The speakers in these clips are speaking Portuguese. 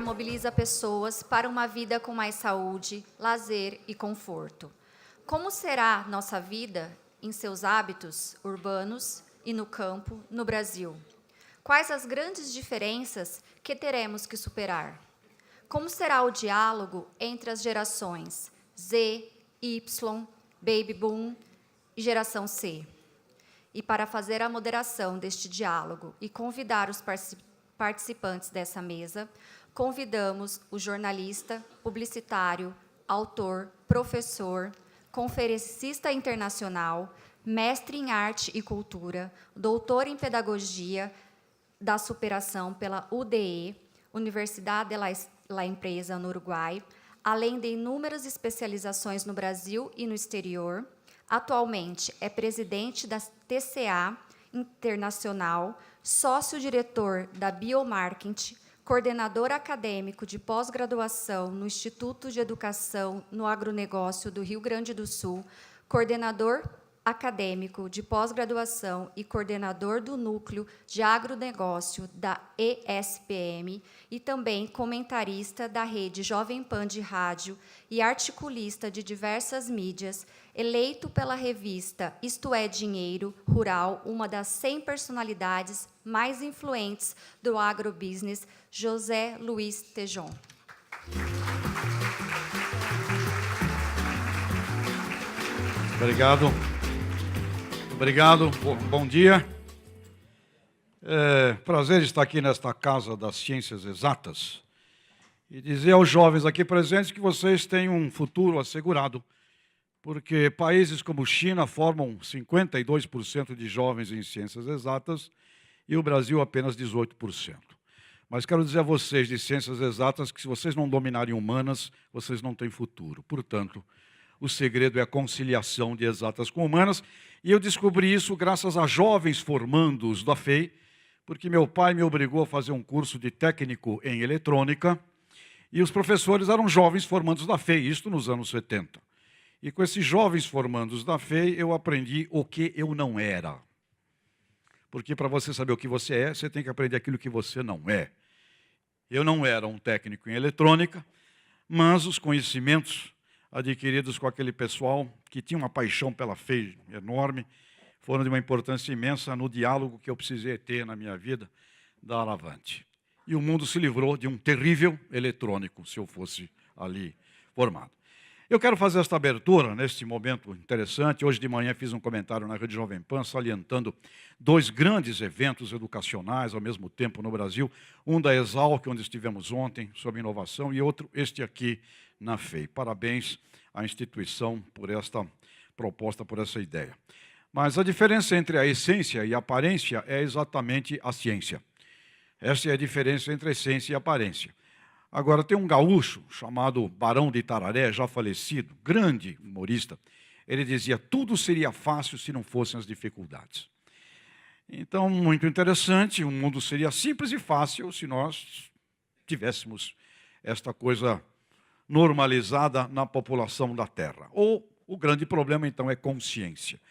mobiliza pessoas para uma vida com mais saúde, lazer e conforto. Como será nossa vida em seus hábitos urbanos e no campo no Brasil? Quais as grandes diferenças que teremos que superar? Como será o diálogo entre as gerações Z, Y, Baby Boom e Geração C? E para fazer a moderação deste diálogo e convidar os participantes dessa mesa, convidamos o jornalista, publicitário, autor, professor, conferencista internacional, mestre em arte e cultura, doutor em pedagogia da superação pela UDE, Universidade de la Empresa, no Uruguai, além de inúmeras especializações no Brasil e no exterior. Atualmente é presidente da TCA Internacional, sócio-diretor da Biomarketing, coordenador acadêmico de pós-graduação no Instituto de Educação no Agronegócio do Rio Grande do Sul, coordenador acadêmico de pós-graduação e coordenador do Núcleo de Agronegócio da ESPM e também comentarista da rede Jovem Pan de rádio e articulista de diversas mídias, eleito pela revista Isto é Dinheiro Rural, uma das 100 personalidades mais influentes do agrobusiness, José Luiz Tejon. Obrigado. Obrigado, bom dia. Prazer estar aqui nesta Casa das Ciências Exatas e dizer aos jovens aqui presentes que vocês têm um futuro assegurado, porque países como China formam 52% de jovens em ciências exatas e o Brasil apenas 18%. Mas quero dizer a vocês de ciências exatas que se vocês não dominarem humanas, vocês não têm futuro. Portanto, o segredo é a conciliação de exatas com humanas. E eu descobri isso graças a jovens formandos da FEI, porque meu pai me obrigou a fazer um curso de técnico em eletrônica, e os professores eram jovens formandos da FEI, isto nos anos 70. E com esses jovens formandos da FEI, eu aprendi o que eu não era. Porque para você saber o que você é, você tem que aprender aquilo que você não é. Eu não era um técnico em eletrônica, mas os conhecimentos adquiridos com aquele pessoal que tinha uma paixão pela FEI enorme, foram de uma importância imensa no diálogo que eu precisei ter na minha vida da Alavante. E o mundo se livrou de um terrível eletrônico, se eu fosse ali formado. Eu quero fazer esta abertura neste momento interessante. Hoje de manhã fiz um comentário na Rede Jovem Pan, salientando 2 grandes eventos educacionais ao mesmo tempo no Brasil. Um da Exalc, onde estivemos ontem, sobre inovação, e outro, este aqui, na FEI. Parabéns à instituição por esta proposta, por essa ideia. Mas a diferença entre a essência e a aparência é exatamente a ciência. Essa é a diferença entre a essência e a aparência. Agora, tem um gaúcho chamado Barão de Itararé, já falecido, grande humorista. Ele dizia, tudo seria fácil se não fossem as dificuldades. Então, muito interessante, o mundo seria simples e fácil se nós tivéssemos esta coisa normalizada na população da Terra. Ou o grande problema, então, é consciência.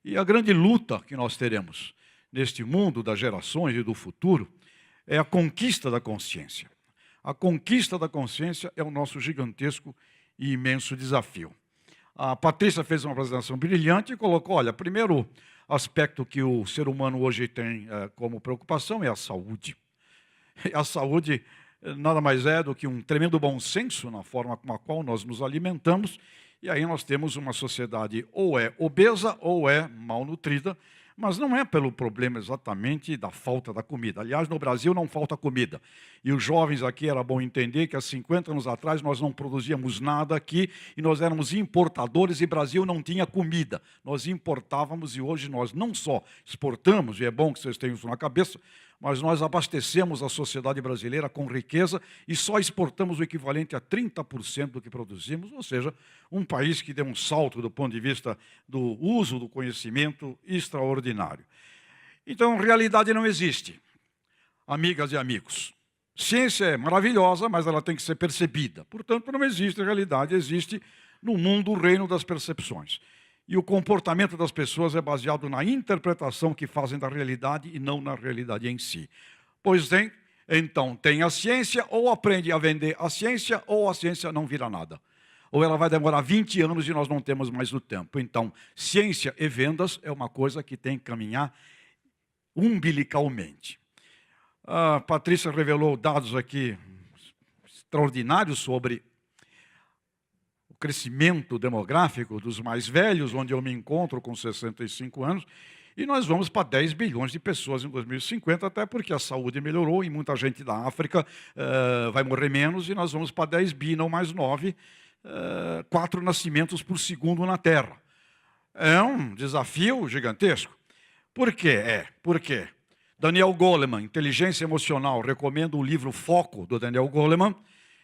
E a grande luta que nós teremos neste mundo das gerações e do futuro é a conquista da consciência. A conquista da consciência é o nosso gigantesco e imenso desafio. A Patrícia fez uma apresentação brilhante e colocou, olha, primeiro aspecto que o ser humano hoje tem como preocupação é a saúde. E a saúde nada mais é do que um tremendo bom senso na forma com a qual nós nos alimentamos, e aí nós temos uma sociedade ou é obesa ou é mal nutrida, mas não é pelo problema exatamente da falta da comida. Aliás, no Brasil não falta comida. E os jovens aqui, era bom entender que há 50 anos atrás nós não produzíamos nada aqui e nós éramos importadores e o Brasil não tinha comida. Nós importávamos e hoje nós não só exportamos, e é bom que vocês tenham isso na cabeça, mas nós abastecemos a sociedade brasileira com riqueza e só exportamos o equivalente a 30% do que produzimos, ou seja, um país que deu um salto do ponto de vista do uso do conhecimento extraordinário. Então, realidade não existe, amigas e amigos. Ciência é maravilhosa, mas ela tem que ser percebida. Portanto, não existe realidade, existe no mundo o reino das percepções. E o comportamento das pessoas é baseado na interpretação que fazem da realidade e não na realidade em si. Pois bem, Então, tem a ciência, ou aprende a vender a ciência, ou a ciência não vira nada. Ou ela vai demorar 20 anos e nós não temos mais o tempo. Então, ciência e vendas é uma coisa que tem que caminhar umbilicalmente. A Patrícia revelou dados aqui extraordinários sobre o crescimento demográfico dos mais velhos, onde eu me encontro com 65 anos, e nós vamos para 10 bilhões de pessoas em 2050, até porque a saúde melhorou e muita gente da África vai morrer menos, e nós vamos para 10 bi, não mais 9, 4 nascimentos por segundo na Terra. É um desafio gigantesco. Por quê? Por quê? Daniel Goleman, Inteligência Emocional, recomendo o livro Foco, do Daniel Goleman,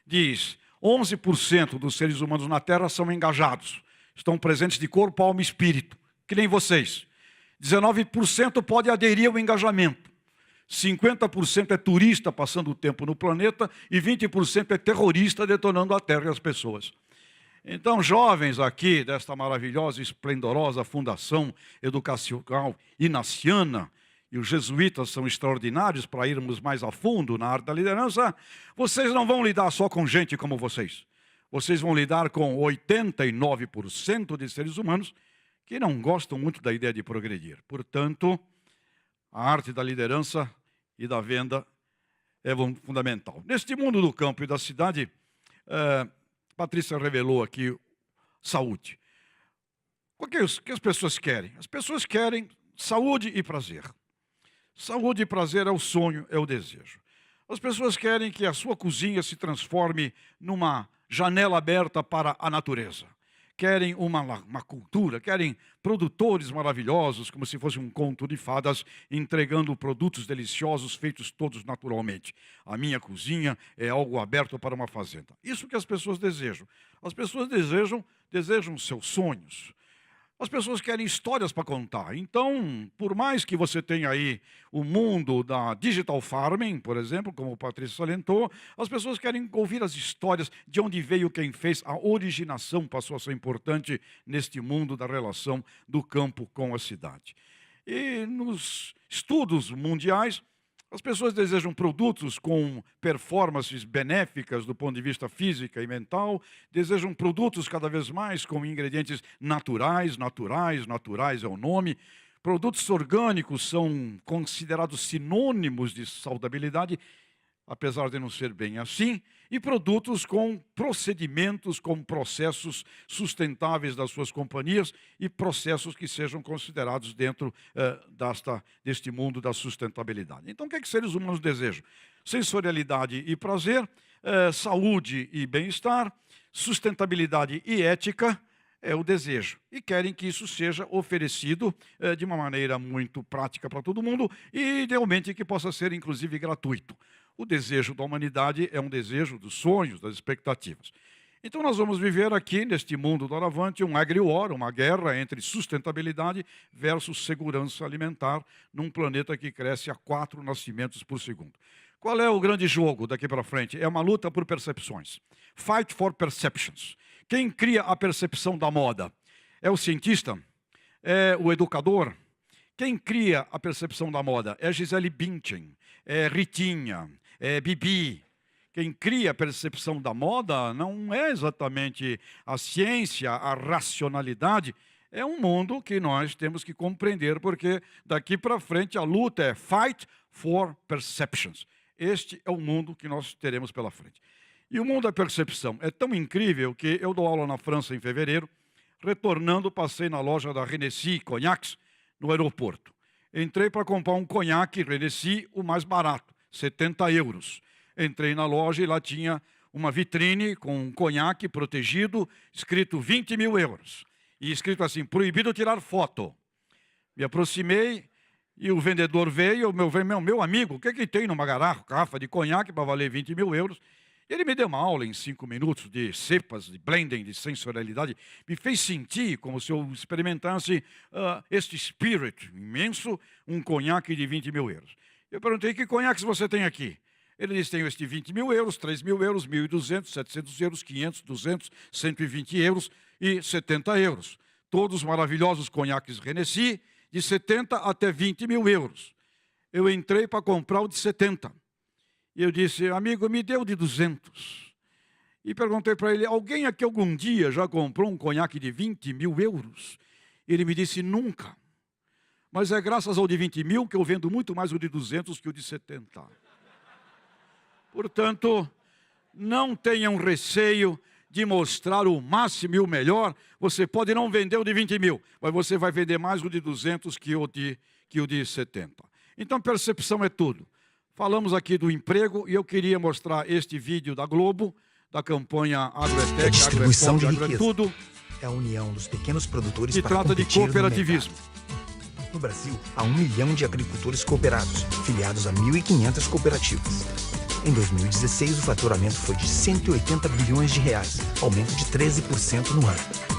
diz: 11% dos seres humanos na Terra são engajados, estão presentes de corpo, alma e espírito, que nem vocês. 19% pode aderir ao engajamento. 50% é turista passando o tempo no planeta e 20% é terrorista detonando a Terra e as pessoas. Então, jovens aqui desta maravilhosa e esplendorosa Fundação Educacional Inaciana, e os jesuítas são extraordinários para irmos mais a fundo na arte da liderança, vocês não vão lidar só com gente como vocês. Vocês vão lidar com 89% de seres humanos que não gostam muito da ideia de progredir. Portanto, a arte da liderança e da venda é fundamental. Neste mundo do campo e da cidade, Patrícia revelou aqui saúde. O que as pessoas querem? As pessoas querem saúde e prazer. Saúde e prazer é o sonho, é o desejo. As pessoas querem que a sua cozinha se transforme numa janela aberta para a natureza. Querem uma cultura, querem produtores maravilhosos, como se fosse um conto de fadas, entregando produtos deliciosos feitos todos naturalmente. A minha cozinha é algo aberto para uma fazenda. Isso que as pessoas desejam. As pessoas desejam seus sonhos. As pessoas querem histórias para contar. Então, por mais que você tenha aí o mundo da digital farming, por exemplo, como o Patrício salientou, as pessoas querem ouvir as histórias de onde veio quem fez. A originação passou a ser importante neste mundo da relação do campo com a cidade. E nos estudos mundiais, as pessoas desejam produtos com performances benéficas do ponto de vista físico e mental, desejam produtos cada vez mais com ingredientes naturais é o nome. Produtos orgânicos são considerados sinônimos de saudabilidade, apesar de não ser bem assim, e produtos com procedimentos, com processos sustentáveis das suas companhias e processos que sejam considerados dentro deste mundo da sustentabilidade. Então, o que seres humanos desejam? Sensorialidade e prazer, saúde e bem-estar, sustentabilidade e ética é o desejo. E querem que isso seja oferecido de uma maneira muito prática para todo mundo e, idealmente, que possa ser, inclusive, gratuito. O desejo da humanidade é um desejo dos sonhos, das expectativas. Então, nós vamos viver aqui, neste mundo doravante, um agri-war, uma guerra entre sustentabilidade versus segurança alimentar, num planeta que cresce a 4 nascimentos por segundo. Qual é o grande jogo daqui para frente? É uma luta por percepções. Fight for perceptions. Quem cria a percepção da moda? É o cientista? É o educador? Quem cria a percepção da moda? É Gisele Bündchen, é Ritinha, é Bibi. Quem cria a percepção da moda não é exatamente a ciência, a racionalidade. É um mundo que nós temos que compreender, porque daqui para frente a luta é fight for perceptions. Este é o mundo que nós teremos pela frente. E o mundo da percepção é tão incrível que eu dou aula na França em fevereiro, retornando, passei na loja da Renessi Cognacs, no aeroporto. Entrei para comprar um conhaque Renessi, o mais barato, 70 euros. Entrei na loja e lá tinha uma vitrine com um conhaque protegido, escrito 20 mil euros. E escrito assim, proibido tirar foto. Me aproximei e o vendedor veio, meu amigo, o que tem numa garrafa de conhaque para valer 20 mil euros? Ele me deu uma aula em 5 minutos de cepas, de blending, de sensorialidade. Me fez sentir como se eu experimentasse este spirit imenso, um conhaque de 20 mil euros. Eu perguntei, que conhaques você tem aqui? Ele disse, tenho este 20 mil euros, 3 mil euros, 1.200, 700 euros, 500, 200, 120 euros e 70 euros. Todos maravilhosos conhaques Renessi, de 70 até 20 mil euros. Eu entrei para comprar o de 70. E eu disse, amigo, me deu de 200. E perguntei para ele, alguém aqui algum dia já comprou um conhaque de 20 mil euros? Ele me disse, nunca. Mas é graças ao de 20 mil que eu vendo muito mais o de 200 que o de 70. Portanto, não tenham receio de mostrar o máximo e o melhor. Você pode não vender o de 20 mil, mas você vai vender mais o de 200 que o de 70. Então, percepção é tudo. Falamos aqui do emprego e eu queria mostrar este vídeo da Globo, da campanha Agroetec, A distribuição de Agroepop, riqueza Agroetudo, é a união dos pequenos produtores que para trata de competir no cooperativismo. mercado. No Brasil, há 1 milhão de agricultores cooperados, filiados a 1.500 cooperativas. Em 2016, o faturamento foi de 180 bilhões de reais, aumento de 13% no ano.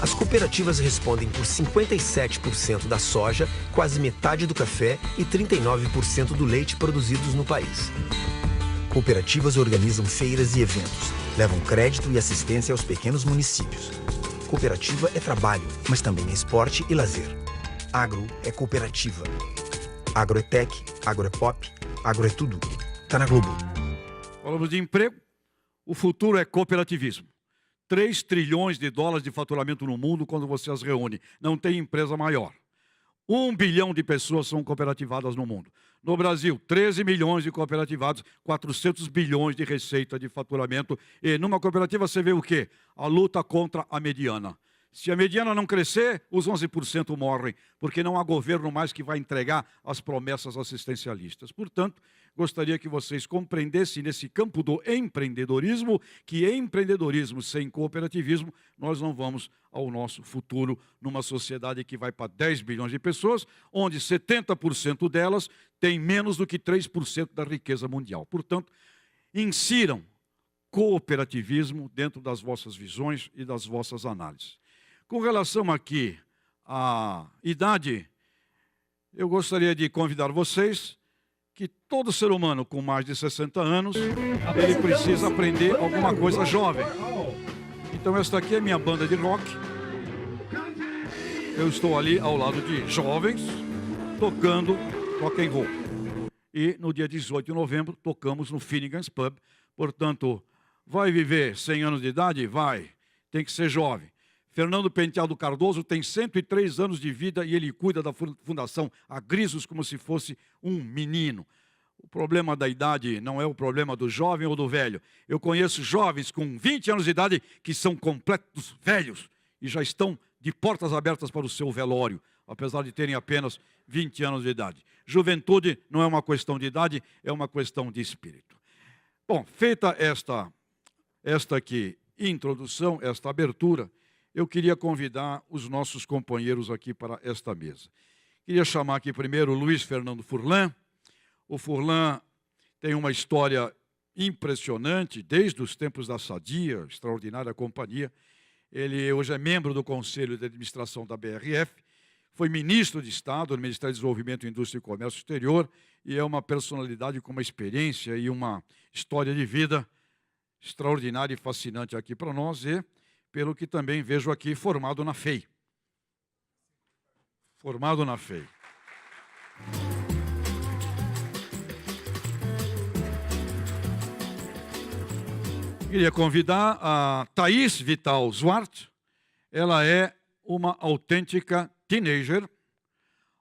As cooperativas respondem por 57% da soja, quase metade do café e 39% do leite produzidos no país. Cooperativas organizam feiras e eventos, levam crédito e assistência aos pequenos municípios. Cooperativa é trabalho, mas também é esporte e lazer. Agro é cooperativa. Agroetec, Agroepop, Agroetudo. Tá na Globo. Falamos de emprego, o futuro é cooperativismo. 3 trilhões de dólares de faturamento no mundo quando você as reúne. Não tem empresa maior. 1 bilhão de pessoas são cooperativadas no mundo. No Brasil, 13 milhões de cooperativados, 400 bilhões de receita de faturamento. E numa cooperativa você vê o quê? A luta contra a mediana. Se a mediana não crescer, os 11% morrem, porque não há governo mais que vai entregar as promessas assistencialistas. Portanto, gostaria que vocês compreendessem nesse campo do empreendedorismo, que empreendedorismo sem cooperativismo, nós não vamos ao nosso futuro numa sociedade que vai para 10 bilhões de pessoas, onde 70% delas têm menos do que 3% da riqueza mundial. Portanto, insiram cooperativismo dentro das vossas visões e das vossas análises. Com relação aqui à idade, eu gostaria de convidar vocês que todo ser humano com mais de 60 anos, ele precisa aprender alguma coisa jovem. Então esta aqui é minha banda de rock. Eu estou ali ao lado de jovens tocando rock and roll. E no dia 18 de novembro tocamos no Finnegan's Pub. Portanto, vai viver 100 anos de idade? Vai. Tem que ser jovem. Fernando Penteado Cardoso tem 103 anos de vida e ele cuida da Fundação Agrisos como se fosse um menino. O problema da idade não é o problema do jovem ou do velho. Eu conheço jovens com 20 anos de idade que são completos velhos e já estão de portas abertas para o seu velório, apesar de terem apenas 20 anos de idade. Juventude não é uma questão de idade, é uma questão de espírito. Bom, feita esta aqui introdução, esta abertura, eu queria convidar os nossos companheiros aqui para esta mesa. Queria chamar aqui primeiro o Luiz Fernando Furlan. O Furlan tem uma história impressionante, desde os tempos da Sadia, extraordinária companhia. Ele hoje é membro do Conselho de Administração da BRF, foi ministro de Estado no Ministério do Desenvolvimento, Indústria e Comércio Exterior e é uma personalidade com uma experiência e uma história de vida extraordinária e fascinante aqui para nós e, pelo que também vejo aqui, formado na FEI. Formado na FEI. Queria convidar a Thaís Vital Zwart. Ela é uma autêntica teenager,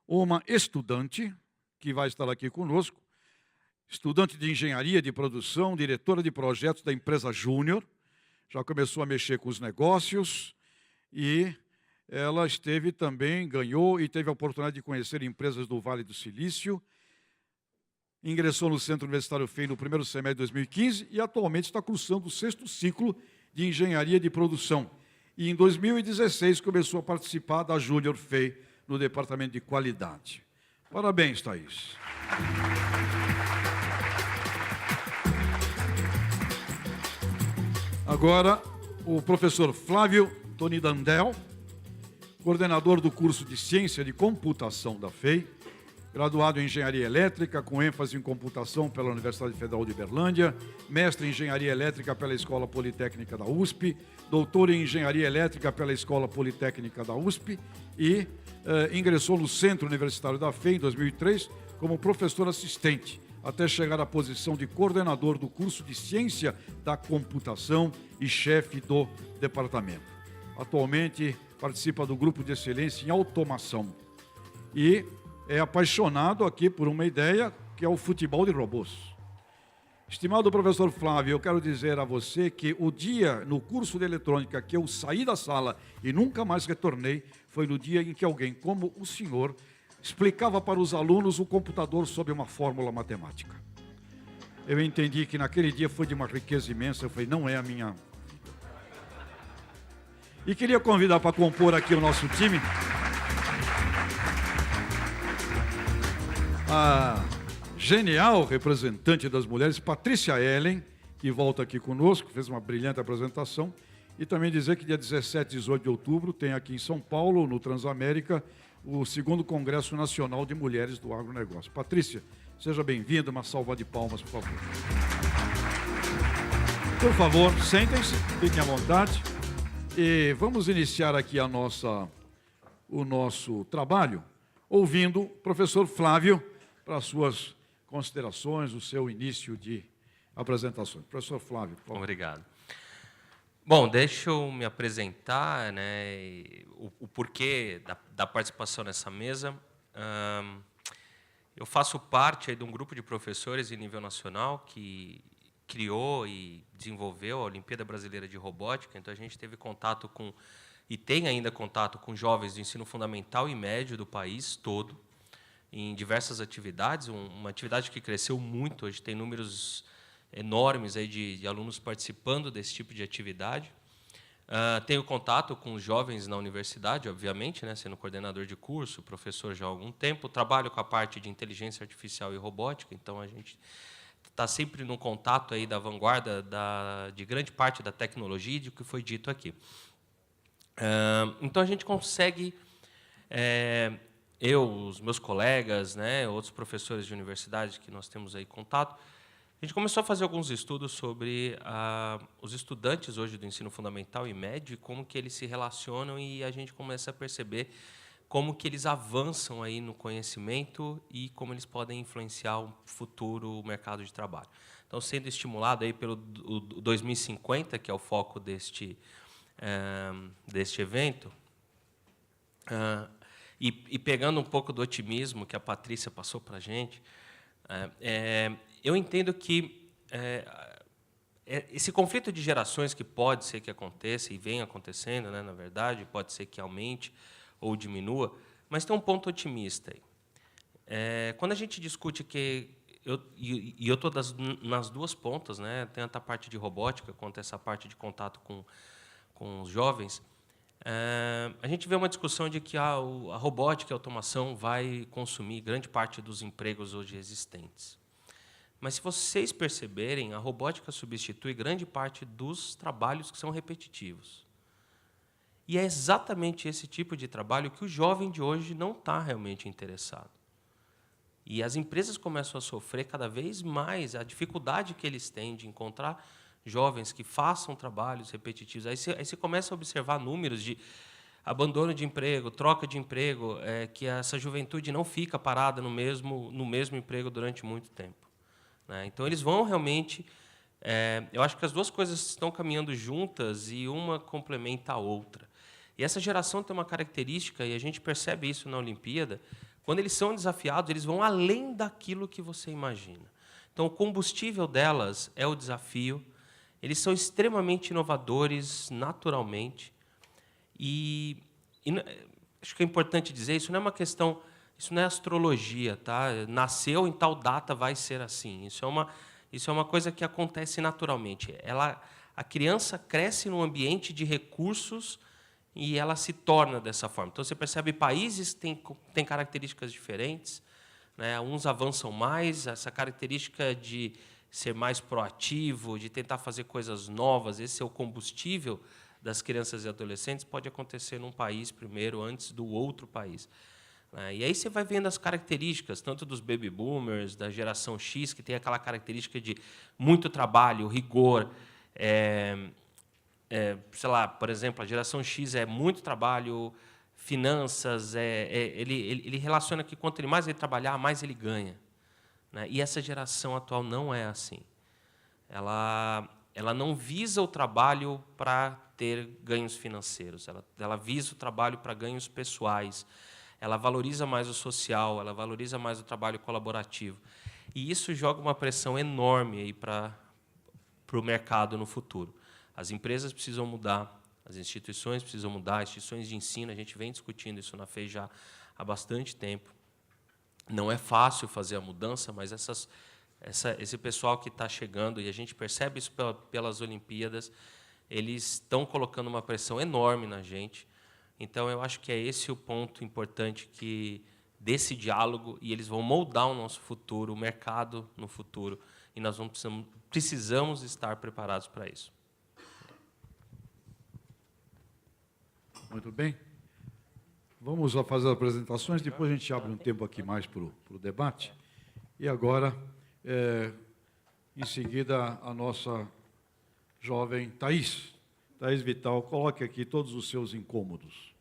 uma estudante, que vai estar aqui conosco, estudante de engenharia de produção, diretora de projetos da empresa Júnior, já começou a mexer com os negócios e ela esteve também, ganhou e teve a oportunidade de conhecer empresas do Vale do Silício, ingressou no Centro Universitário FEI no primeiro semestre de 2015 e atualmente está cursando o 6º ciclo de engenharia de produção. E em 2016 começou a participar da Júnior FEI no departamento de qualidade. Parabéns, Thaís. Agora, o professor Flávio Tonidandel, coordenador do curso de Ciência de Computação da FEI, graduado em Engenharia Elétrica, com ênfase em Computação pela Universidade Federal de Berlândia, mestre em Engenharia Elétrica pela Escola Politécnica da USP, doutor em Engenharia Elétrica pela Escola Politécnica da USP e ingressou no Centro Universitário da FEI em 2003 como professor assistente. até chegar à posição de coordenador do curso de Ciência da Computação e chefe do departamento. Atualmente participa do grupo de excelência em automação e é apaixonado aqui por uma ideia que é o futebol de robôs. Estimado professor Flávio, eu quero dizer a você que o dia no curso de eletrônica que eu saí da sala e nunca mais retornei foi no dia em que alguém, como o senhor, explicava para os alunos o computador sob uma fórmula matemática. Eu entendi que naquele dia foi de uma riqueza imensa, eu falei, não é a minha... E queria convidar para compor aqui o nosso time a genial representante das mulheres, Patrícia Ellen, que volta aqui conosco, fez uma brilhante apresentação, e também dizer que dia 17 e 18 de outubro tem aqui em São Paulo, no Transamérica, o 2º Congresso Nacional de Mulheres do Agronegócio. Patrícia, seja bem-vinda, uma salva de palmas, por favor. Por favor, sentem-se, fiquem à vontade, e vamos iniciar aqui o nosso trabalho, ouvindo o professor Flávio para as suas considerações, o seu início de apresentações. Professor Flávio, por favor. Obrigado. Bom, deixa eu me apresentar, né, o porquê da participação nessa mesa. Eu faço parte aí de um grupo de professores em nível nacional que criou e desenvolveu a Olimpíada Brasileira de Robótica, então a gente teve contato com, e tem ainda contato com jovens do ensino fundamental e médio do país todo, em diversas atividades, uma atividade que cresceu muito, hoje tem números enormes aí de alunos participando desse tipo de atividade. Tenho contato com os jovens na universidade, obviamente, né, sendo coordenador de curso, professor já há algum tempo, trabalho com a parte de inteligência artificial e robótica, então a gente está sempre no contato aí da vanguarda de grande parte da tecnologia e do que foi dito aqui. Então a gente consegue... eu, os meus colegas, né, outros professores de universidade que nós temos aí contato, a gente começou a fazer alguns estudos sobre os estudantes hoje do ensino fundamental e médio, como que eles se relacionam, e a gente começa a perceber como que eles avançam aí no conhecimento e como eles podem influenciar o futuro mercado de trabalho. Então, sendo estimulado aí pelo 2050, que é o foco deste evento, e pegando um pouco do otimismo que a Patrícia passou para a gente, eu entendo que esse conflito de gerações, que pode ser que aconteça, e vem acontecendo, né, na verdade, pode ser que aumente ou diminua, mas tem um ponto otimista aí. Quando a gente discute que... eu estou nas duas pontas, né, tanto a parte de robótica quanto essa parte de contato com os jovens, a gente vê uma discussão de que a robótica e a automação vai consumir grande parte dos empregos hoje existentes. Mas, se vocês perceberem, a robótica substitui grande parte dos trabalhos que são repetitivos. E é exatamente esse tipo de trabalho que o jovem de hoje não está realmente interessado. E as empresas começam a sofrer cada vez mais a dificuldade que eles têm de encontrar jovens que façam trabalhos repetitivos. Aí você começa a observar números de abandono de emprego, troca de emprego, que essa juventude não fica parada no mesmo emprego durante muito tempo, né? Então, eles vão realmente... eu acho que as duas coisas estão caminhando juntas e uma complementa a outra. E essa geração tem uma característica, e a gente percebe isso na Olimpíada, quando eles são desafiados, eles vão além daquilo que você imagina. Então, o combustível delas é o desafio. Eles são extremamente inovadores, naturalmente. E acho que é importante dizer, isso não é uma questão, isso não é astrologia, tá? Nasceu em tal data, vai ser assim. Isso é uma coisa que acontece naturalmente. A criança cresce num ambiente de recursos e ela se torna dessa forma. Então, você percebe países têm características diferentes, né? Uns avançam mais, essa característica de ser mais proativo, de tentar fazer coisas novas, esse é o combustível das crianças e adolescentes, pode acontecer num país primeiro, antes do outro país. E aí você vai vendo as características, tanto dos baby boomers, da geração X, que tem aquela característica de muito trabalho, rigor. Sei lá, por exemplo, a geração X é muito trabalho, finanças, ele relaciona que quanto mais ele trabalhar, mais ele ganha. né? E essa geração atual não é assim. Ela não visa o trabalho para ter ganhos financeiros, ela visa o trabalho para ganhos pessoais, ela valoriza mais o social, ela valoriza mais o trabalho colaborativo. E isso joga uma pressão enorme aí para o mercado no futuro. As empresas precisam mudar, as instituições precisam mudar, as instituições de ensino, a gente vem discutindo isso na FEI já há bastante tempo. Não é fácil fazer a mudança, mas esse pessoal que está chegando, e a gente percebe isso pelas Olimpíadas, eles estão colocando uma pressão enorme na gente. Então, eu acho que é esse o ponto importante desse diálogo, e eles vão moldar o nosso futuro, o mercado no futuro, e nós precisamos estar preparados para isso. Muito bem. Vamos fazer as apresentações, depois a gente abre um tempo aqui mais para o debate. E agora, em seguida, a nossa jovem Thaís Vital, coloque aqui todos os seus incômodos.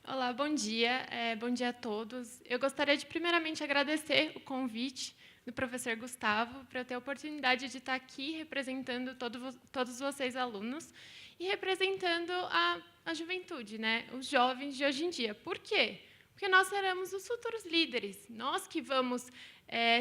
Olá, bom dia. Bom dia a todos. Eu gostaria de, primeiramente, agradecer o convite do professor Gustavo para eu ter a oportunidade de estar aqui representando todos vocês, alunos, e representando a juventude, né? Os jovens de hoje em dia. Por quê? Porque nós seremos os futuros líderes. Nós que vamos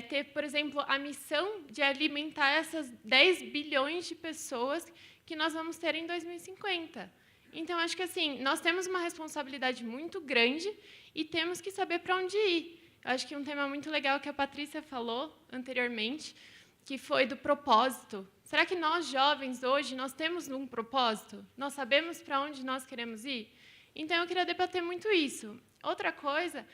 ter, por exemplo, a missão de alimentar essas 10 bilhões de pessoas que nós vamos ter em 2050. Então, acho que assim, nós temos uma responsabilidade muito grande e temos que saber para onde ir. Eu acho que um tema muito legal que a Patrícia falou anteriormente, que foi do propósito. Será que nós, jovens, hoje, nós temos um propósito? Nós sabemos para onde nós queremos ir? Então, eu queria debater muito isso. Outra coisa,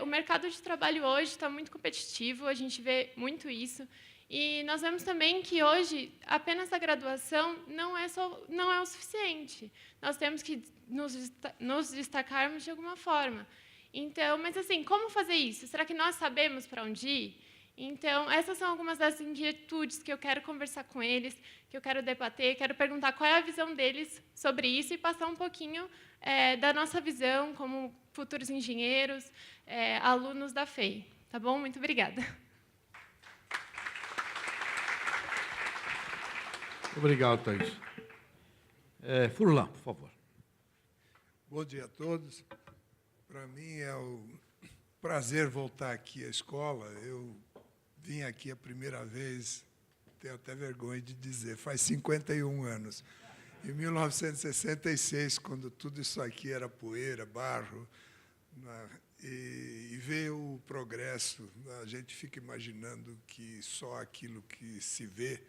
o mercado de trabalho hoje está muito competitivo, a gente vê muito isso. E nós vemos também que, hoje, apenas a graduação não é o suficiente. Nós temos que nos destacarmos de alguma forma. Então, mas, assim, como fazer isso? Será que nós sabemos para onde ir? Então, essas são algumas das inquietudes que eu quero conversar com eles, que eu quero debater, quero perguntar qual é a visão deles sobre isso e passar um pouquinho da nossa visão como futuros engenheiros, alunos da FEI. Tá bom? Muito obrigada. Obrigado, Thaís. Furlan, por favor. Bom dia a todos. Para mim é um prazer voltar aqui à escola. Eu vim aqui a primeira vez, tenho até vergonha de dizer, faz 51 anos. Em 1966, quando tudo isso aqui era poeira, barro, e veio o progresso, a gente fica imaginando que só aquilo que se vê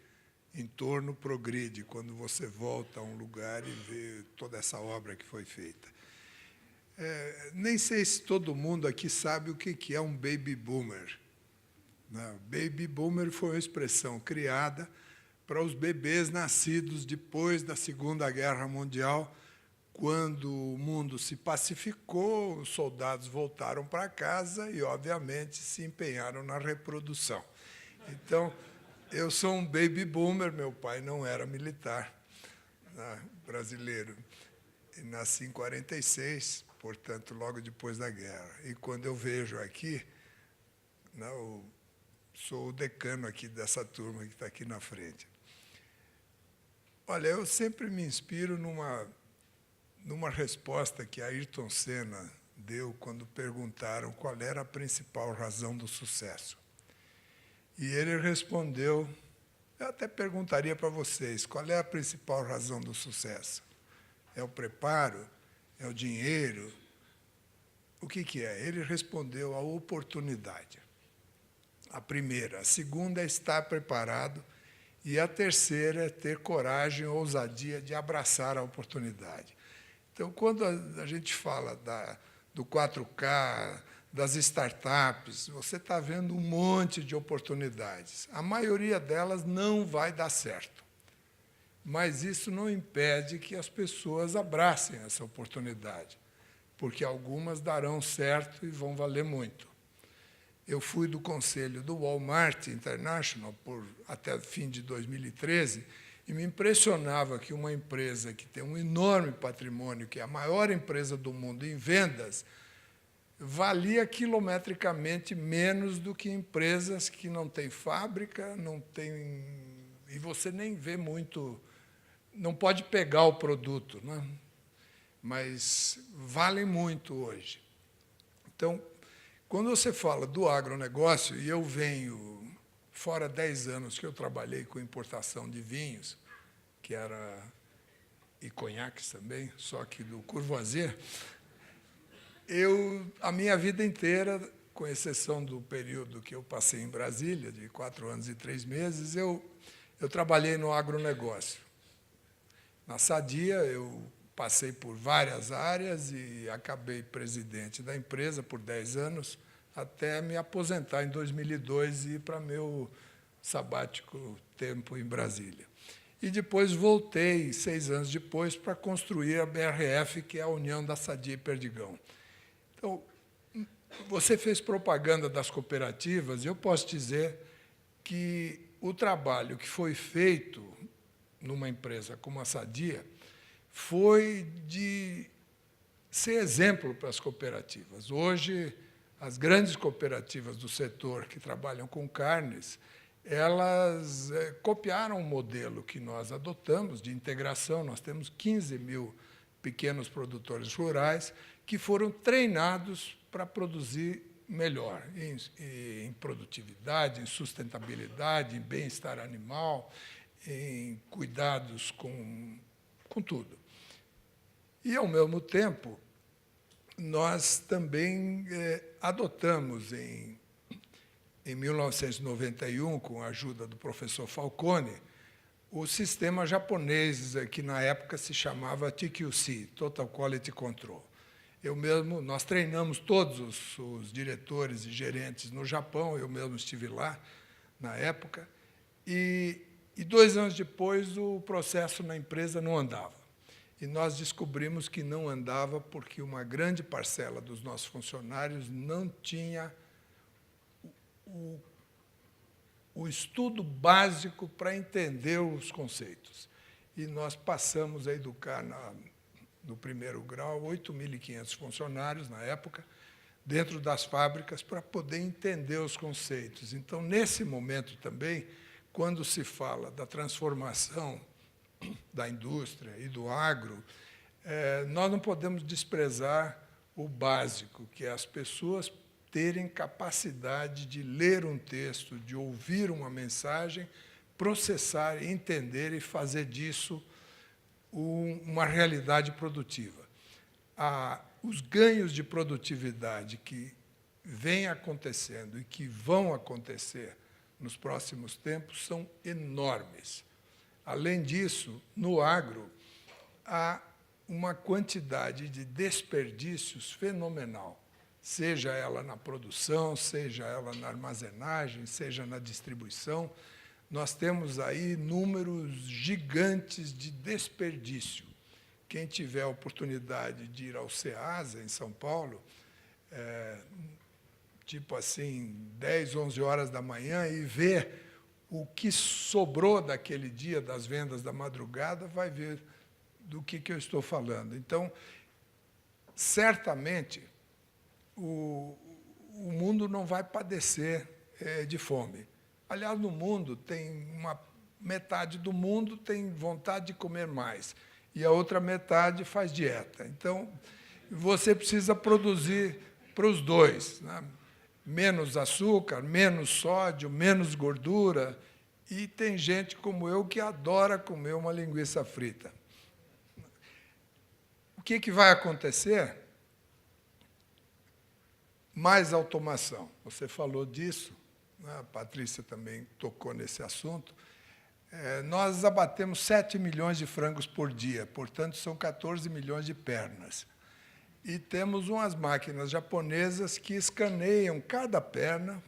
em torno progride, quando você volta a um lugar e vê toda essa obra que foi feita. Nem sei se todo mundo aqui sabe o que é um baby boomer. Baby boomer foi uma expressão criada para os bebês nascidos depois da Segunda Guerra Mundial, quando o mundo se pacificou, os soldados voltaram para casa e, obviamente, se empenharam na reprodução. Então, eu sou um baby boomer, meu pai não era militar, brasileiro. E nasci em 46, portanto, logo depois da guerra. E, quando eu vejo aqui, eu sou o decano aqui dessa turma que está aqui na frente. Olha, eu sempre me inspiro numa resposta que Ayrton Senna deu quando perguntaram qual era a principal razão do sucesso. E ele respondeu, eu até perguntaria para vocês, qual é a principal razão do sucesso? É o preparo? É o dinheiro? O que é? Ele respondeu a oportunidade. A primeira. A segunda é estar preparado. E a terceira é ter coragem, ousadia de abraçar a oportunidade. Então, quando a gente fala do 4K, das startups, você está vendo um monte de oportunidades. A maioria delas não vai dar certo. Mas isso não impede que as pessoas abracem essa oportunidade, porque algumas darão certo e vão valer muito. Eu fui do conselho do Walmart International até o fim de 2013 e me impressionava que uma empresa que tem um enorme patrimônio, que é a maior empresa do mundo em vendas, valia quilometricamente menos do que empresas que não têm fábrica, não têm, e você nem vê muito, não pode pegar o produto, né? Mas valem muito hoje. Então, quando você fala do agronegócio, e eu venho, fora 10 anos que eu trabalhei com importação de vinhos, que era, e conhaques também, só que do Courvoisier, a minha vida inteira, com exceção do período que eu passei em Brasília, de 4 anos e 3 meses, eu trabalhei no agronegócio. Na Sadia, eu passei por várias áreas e acabei presidente da empresa por 10 anos, até me aposentar em 2002 e ir para meu sabático tempo em Brasília. E depois voltei, 6 anos depois, para construir a BRF, que é a União da Sadia e Perdigão. Então, você fez propaganda das cooperativas, e eu posso dizer que o trabalho que foi feito numa empresa como a Sadia foi de ser exemplo para as cooperativas. Hoje, as grandes cooperativas do setor que trabalham com carnes, elas copiaram o modelo que nós adotamos de integração. Nós temos 15 mil pequenos produtores rurais que foram treinados para produzir melhor, em produtividade, em sustentabilidade, em bem-estar animal, em cuidados com tudo. E, ao mesmo tempo, nós também adotamos, em 1991, com a ajuda do professor Falcone, o sistema japonês, que na época se chamava TQC, Total Quality Control. Nós treinamos todos os diretores e gerentes no Japão, eu mesmo estive lá na época, e 2 anos depois o processo na empresa não andava. E nós descobrimos que não andava porque uma grande parcela dos nossos funcionários não tinha o estudo básico para entender os conceitos. E nós passamos a educar, no primeiro grau, 8.500 funcionários, na época, dentro das fábricas, para poder entender os conceitos. Então, nesse momento também, quando se fala da transformação da indústria e do agro, nós não podemos desprezar o básico, que é as pessoas terem capacidade de ler um texto, de ouvir uma mensagem, processar, entender e fazer disso uma realidade produtiva. Os ganhos de produtividade que vêm acontecendo e que vão acontecer nos próximos tempos são enormes. Além disso, no agro, há uma quantidade de desperdícios fenomenal, seja ela na produção, seja ela na armazenagem, seja na distribuição. Nós temos aí números gigantes de desperdício. Quem tiver a oportunidade de ir ao CEASA, em São Paulo, tipo assim, 10, 11 horas da manhã, e ver o que sobrou daquele dia, das vendas da madrugada, vai ver do que eu estou falando. Então, certamente, o mundo não vai padecer de fome. Aliás, no mundo, metade do mundo tem vontade de comer mais, e a outra metade faz dieta. Então, você precisa produzir para os dois, né? Menos açúcar, menos sódio, menos gordura, e tem gente como eu que adora comer uma linguiça frita. O que vai acontecer? Mais automação. Você falou disso, né? A Patrícia também tocou nesse assunto. Nós abatemos 7 milhões de frangos por dia, portanto, são 14 milhões de pernas. E temos umas máquinas japonesas que escaneiam cada perna,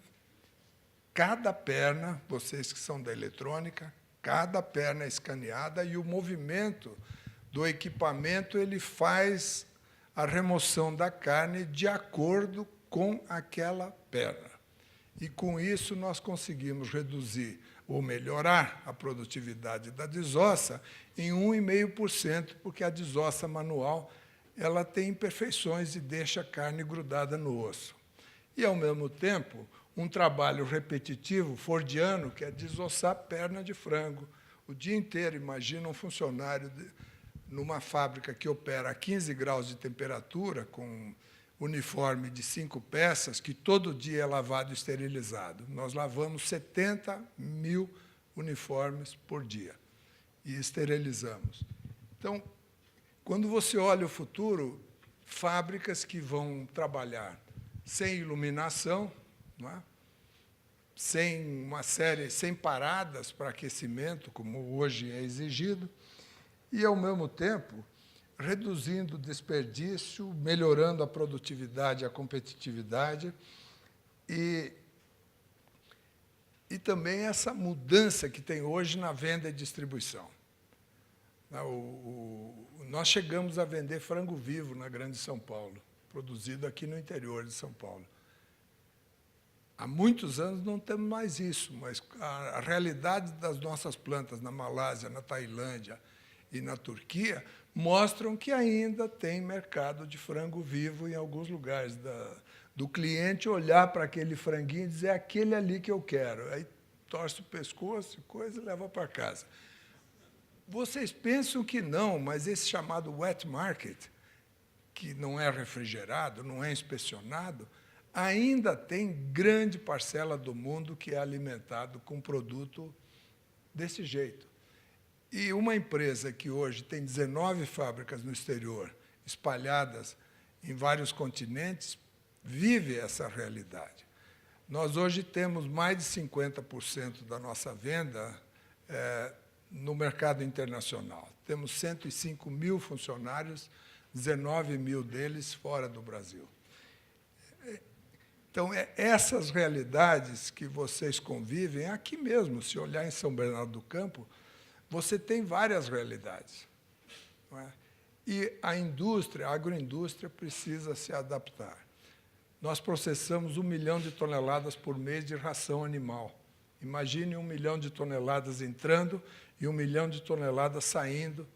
vocês que são da eletrônica, cada perna é escaneada, e o movimento do equipamento ele faz a remoção da carne de acordo com aquela perna. E, com isso, nós conseguimos reduzir ou melhorar a produtividade da desossa em 1,5%, porque a desossa manual ela tem imperfeições e deixa a carne grudada no osso. E, ao mesmo tempo, um trabalho repetitivo, fordiano, que é desossar perna de frango. O dia inteiro, imagina um funcionário numa fábrica que opera a 15 graus de temperatura, com uniforme de 5 peças, que todo dia é lavado e esterilizado. Nós lavamos 70 mil uniformes por dia e esterilizamos. Então, quando você olha o futuro, fábricas que vão trabalhar sem iluminação, não é? Sem paradas para aquecimento, como hoje é exigido, e, ao mesmo tempo, reduzindo o desperdício, melhorando a produtividade e a competitividade, e também essa mudança que tem hoje na venda e distribuição. Nós chegamos a vender frango vivo na Grande São Paulo, produzido aqui no interior de São Paulo. Há muitos anos não temos mais isso, mas a realidade das nossas plantas na Malásia, na Tailândia e na Turquia mostram que ainda tem mercado de frango vivo em alguns lugares, do cliente olhar para aquele franguinho e dizer, é aquele ali que eu quero. Aí torce o pescoço, coisa, e leva para casa. Vocês pensam que não, mas esse chamado wet market, que não é refrigerado, não é inspecionado, ainda tem grande parcela do mundo que é alimentado com produto desse jeito. E uma empresa que hoje tem 19 fábricas no exterior, espalhadas em vários continentes, vive essa realidade. Nós hoje temos mais de 50% da nossa venda no mercado internacional. Temos 105 mil funcionários, 19 mil deles fora do Brasil. Então, essas realidades que vocês convivem, aqui mesmo, se olhar em São Bernardo do Campo, você tem várias realidades. Não é? E a indústria, a agroindústria, precisa se adaptar. Nós processamos 1 milhão de toneladas por mês de ração animal. Imagine 1 milhão de toneladas entrando e 1 milhão de toneladas saindo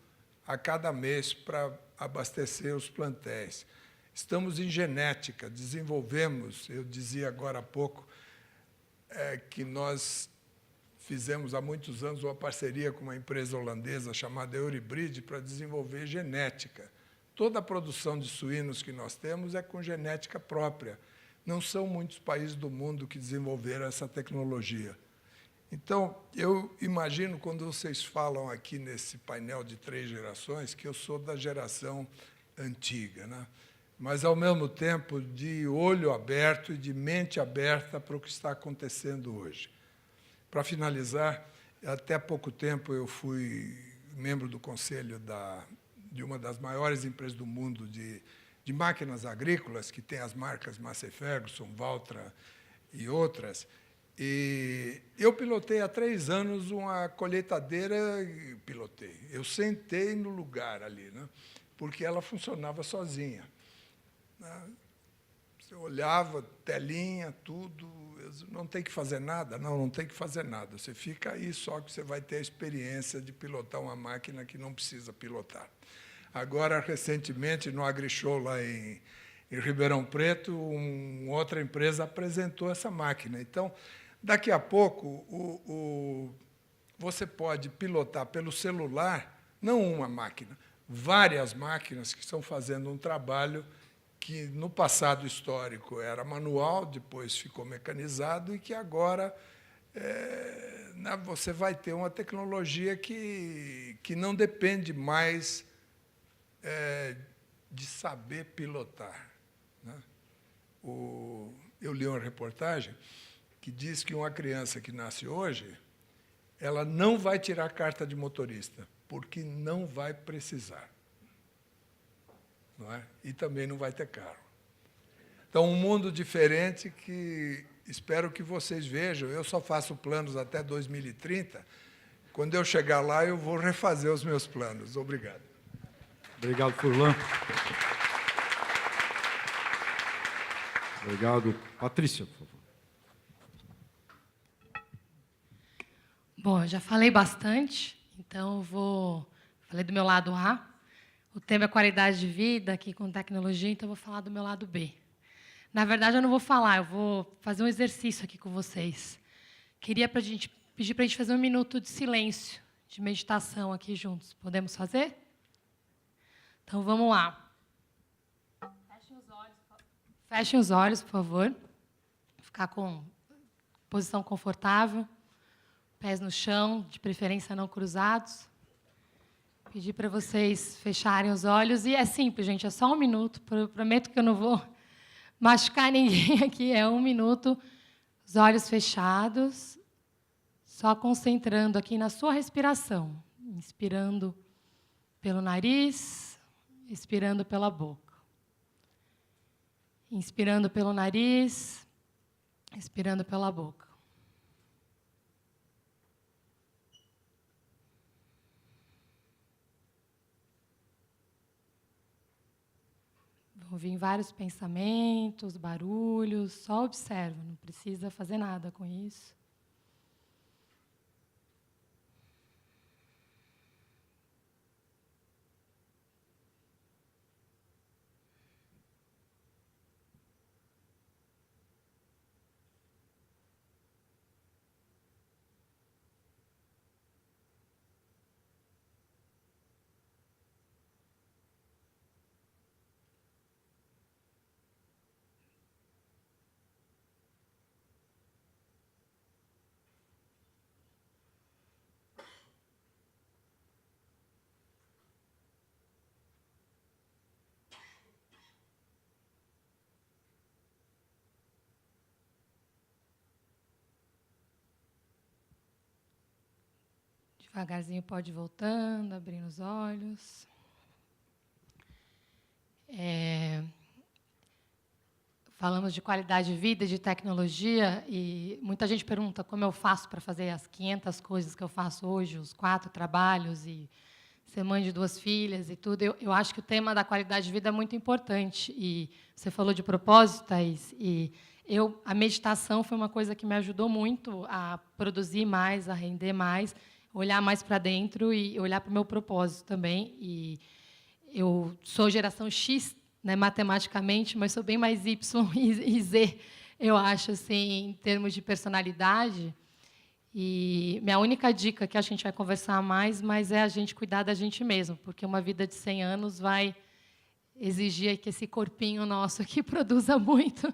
a cada mês para abastecer os plantéis. Estamos em genética, desenvolvemos, eu dizia agora há pouco, que nós fizemos há muitos anos uma parceria com uma empresa holandesa chamada Euribrid para desenvolver genética. Toda a produção de suínos que nós temos é com genética própria. Não são muitos países do mundo que desenvolveram essa tecnologia. Então, eu imagino, quando vocês falam aqui nesse painel de 3 gerações, que eu sou da geração antiga, né? Mas, ao mesmo tempo, de olho aberto e de mente aberta para o que está acontecendo hoje. Para finalizar, até pouco tempo eu fui membro do conselho de uma das maiores empresas do mundo de máquinas agrícolas, que tem as marcas Massey Ferguson, Valtra e outras. E eu pilotei há 3 anos uma colheitadeira, eu sentei no lugar ali, né? Porque ela funcionava sozinha. Você olhava, telinha, tudo, não tem que fazer nada? Não tem que fazer nada. Você fica aí, só que você vai ter a experiência de pilotar uma máquina que não precisa pilotar. Agora, recentemente, no AgriShow, lá em Ribeirão Preto, outra empresa apresentou essa máquina. Então, daqui a pouco, você pode pilotar pelo celular, não uma máquina, várias máquinas que estão fazendo um trabalho que, no passado histórico, era manual, depois ficou mecanizado, e que agora você vai ter uma tecnologia que não depende mais de saber pilotar. Né? Eu li uma reportagem que diz que uma criança que nasce hoje, ela não vai tirar carta de motorista, porque não vai precisar. Não é? E também não vai ter carro. Então, um mundo diferente que espero que vocês vejam. Eu só faço planos até 2030. Quando eu chegar lá, eu vou refazer os meus planos. Obrigado. Obrigado, Furlan. Obrigado. Patrícia, por favor. Bom, eu já falei bastante, então falei do meu lado A. O tema é qualidade de vida aqui com tecnologia, então eu vou falar do meu lado B. Na verdade, eu não vou falar, eu vou fazer um exercício aqui com vocês. Queria pedir para a gente fazer 1 minuto de silêncio, de meditação aqui juntos. Podemos fazer? Então, vamos lá. Fechem os olhos, por favor. Ficar com posição confortável. Pés no chão, de preferência não cruzados. Pedir para vocês fecharem os olhos. E é simples, gente, é só 1 minuto. Prometo que eu não vou machucar ninguém aqui. É 1 minuto, os olhos fechados, só concentrando aqui na sua respiração. Inspirando pelo nariz, expirando pela boca. Inspirando pelo nariz, expirando pela boca. Vão vir vários pensamentos, barulhos, só observa, não precisa fazer nada com isso. Devagarzinho pode ir voltando, abrindo os olhos. Falamos de qualidade de vida, de tecnologia, e muita gente pergunta como eu faço para fazer as 500 coisas que eu faço hoje, os 4 trabalhos, e ser mãe de 2 filhas e tudo. Eu acho que o tema da qualidade de vida é muito importante. E você falou de propósito, Thaís, e a meditação foi uma coisa que me ajudou muito a produzir mais, a render mais, olhar mais para dentro e olhar para o meu propósito também. E eu sou geração X, né, matematicamente, mas sou bem mais Y e Z, eu acho, assim, em termos de personalidade. E minha única dica, que a gente vai conversar mais, mas é a gente cuidar da gente mesmo, porque uma vida de 100 anos vai exigir que esse corpinho nosso aqui produza muito,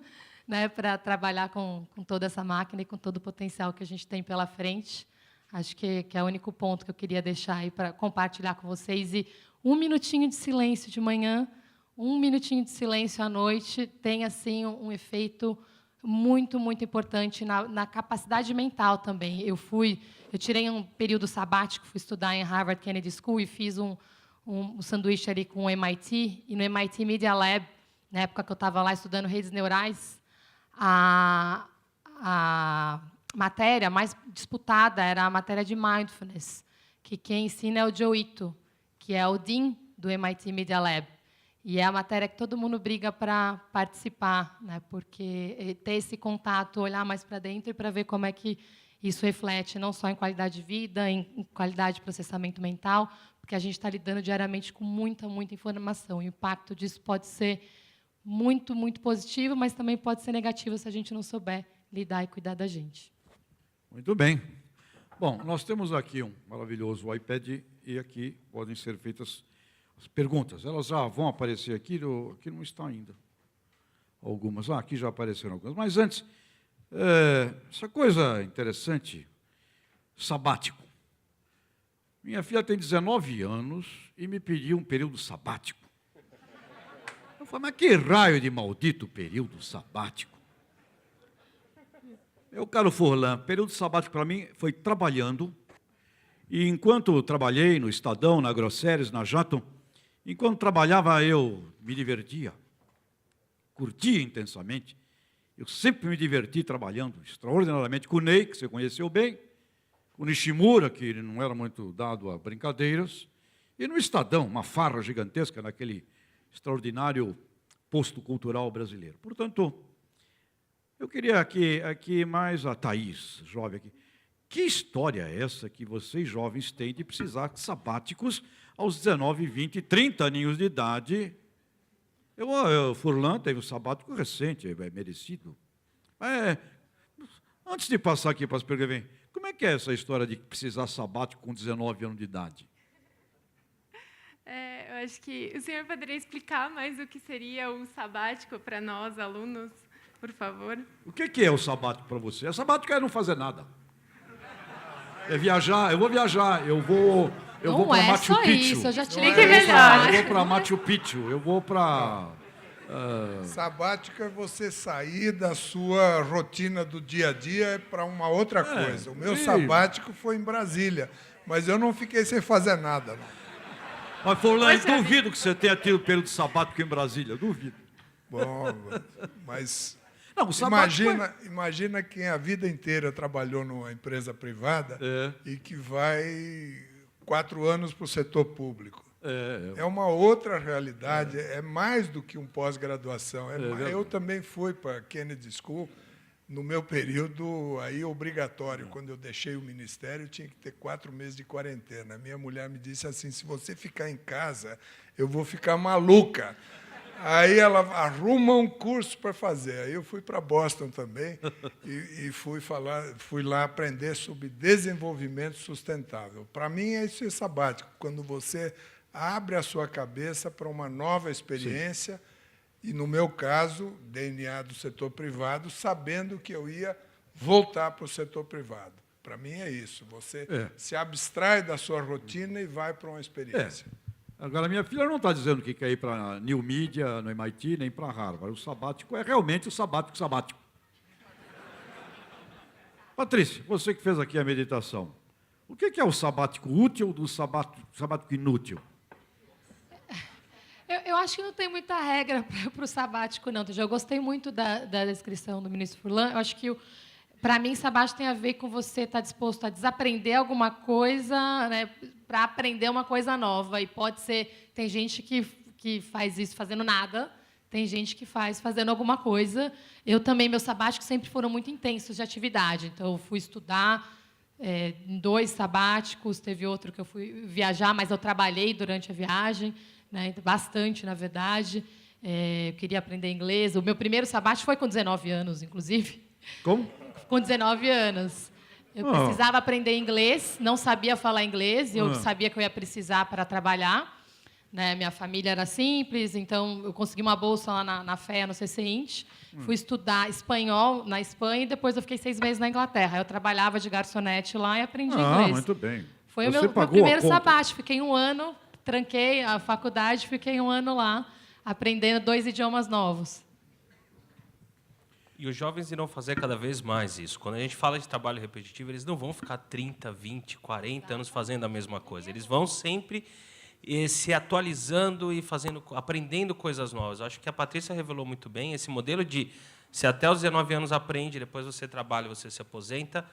né, para trabalhar com toda essa máquina e com todo o potencial que a gente tem pela frente. Acho que é o único ponto que eu queria deixar aí para compartilhar com vocês. E 1 minutinho de silêncio de manhã, 1 minutinho de silêncio à noite tem assim um efeito muito, muito importante na capacidade mental também. Eu tirei um período sabático, fui estudar em Harvard Kennedy School e fiz um sanduíche ali com o MIT. E no MIT Media Lab, na época que eu estava lá estudando redes neurais, a matéria mais disputada era a matéria de mindfulness, que quem ensina é o Joe Ito, que é o Dean do MIT Media Lab. E é a matéria que todo mundo briga para participar, né? Porque ter esse contato, olhar mais para dentro e para ver como é que isso reflete não só em qualidade de vida, em qualidade de processamento mental, porque a gente está lidando diariamente com muita, muita informação. O impacto disso pode ser muito, muito positivo, mas também pode ser negativo se a gente não souber lidar e cuidar da gente. Muito bem. Bom, nós temos aqui um maravilhoso iPad e aqui podem ser feitas as perguntas. Elas já vão aparecer aqui, aqui não está ainda. Algumas. Aqui já apareceram algumas. Mas antes, essa coisa interessante, sabático. Minha filha tem 19 anos e me pediu um período sabático. Eu falei, mas que raio de maldito período sabático? Meu caro Furlan, período sabático para mim foi trabalhando, e enquanto trabalhei no Estadão, na Grosseries, na Jato, enquanto trabalhava eu me divertia, curtia intensamente. Eu sempre me diverti trabalhando extraordinariamente com o Ney, que você conheceu bem, com o Nishimura, que ele não era muito dado a brincadeiras, e no Estadão, uma farra gigantesca naquele extraordinário posto cultural brasileiro. Portanto, eu queria aqui mais a Thaís, jovem aqui. Que história é essa que vocês jovens têm de precisar de sabáticos aos 19, 20, 30 aninhos de idade. O Furlan teve um sabático recente, é merecido. Antes de passar aqui para as perguntas, como é que é essa história de precisar sabático com 19 anos de idade? Eu acho que o senhor poderia explicar mais o que seria um sabático para nós, alunos, por favor? O que é o sabático para você? O sabático é não fazer nada. É viajar, eu vou viajar, eu vou para Machu Picchu. Isso, eu já tive Explique melhor. Eu vou para Machu Picchu, eu vou para... Sabático é você sair da sua rotina do dia a dia para uma outra coisa. O meu sabático foi em Brasília, mas eu não fiquei sem fazer nada. Não. Mas, Furlan, eu duvido que você tenha tido período sabático em Brasília, duvido. Bom, mas Não, o sabático imagina quem a vida inteira trabalhou numa empresa privada e que vai 4 anos para o setor público. É uma outra realidade, é mais do que um pós-graduação. Eu também fui para a Kennedy School, no meu período aí obrigatório. Quando eu deixei o ministério, eu tinha que ter 4 meses de quarentena. Minha mulher me disse assim, se você ficar em casa, eu vou ficar maluca. Aí ela arruma um curso para fazer. Aí eu fui para Boston também e fui lá aprender sobre desenvolvimento sustentável. Para mim, é isso sabático, quando você abre a sua cabeça para uma nova experiência. Sim. E, no meu caso, DNA do setor privado, sabendo que eu ia voltar para o setor privado. Para mim é isso. Você se abstrai da sua rotina e vai para uma experiência. Agora, minha filha não está dizendo que quer ir para New Media, no MIT, nem para Harvard. O sabático é realmente o sabático. Patrícia, você que fez aqui a meditação, o que é o sabático útil do sabático inútil? Eu acho que não tem muita regra para o sabático, não. Eu gostei muito da descrição do ministro Furlan. Eu acho que, para mim, sabático tem a ver com você estar disposto a desaprender alguma coisa, né, para aprender uma coisa nova. E pode ser... Tem gente que faz isso fazendo nada, tem gente que faz fazendo alguma coisa. Eu também, meus sabáticos sempre foram muito intensos de atividade. Então, eu fui estudar em 2 sabáticos, teve outro que eu fui viajar, mas eu trabalhei durante a viagem, né, bastante, na verdade. Eu queria aprender inglês. O meu primeiro sabático foi com 19 anos, inclusive. Como? Com 19 anos. Eu precisava aprender inglês, não sabia falar inglês, e eu sabia que eu ia precisar para trabalhar. Né, minha família era simples, então eu consegui uma bolsa lá na FEA, no CCINT. Fui estudar espanhol na Espanha e depois eu fiquei 6 meses na Inglaterra. Eu trabalhava de garçonete lá e aprendi inglês. Muito bem. Foi o meu primeiro sabático. Fiquei 1 ano, tranquei a faculdade, fiquei 1 ano lá, aprendendo 2 idiomas novos. E os jovens irão fazer cada vez mais isso. Quando a gente fala de trabalho repetitivo, eles não vão ficar 30, 20, 40 anos fazendo a mesma coisa. Eles vão sempre se atualizando e aprendendo coisas novas. Eu acho que a Patrícia revelou muito bem esse modelo de se até os 19 anos aprende, depois você trabalha, você se aposenta,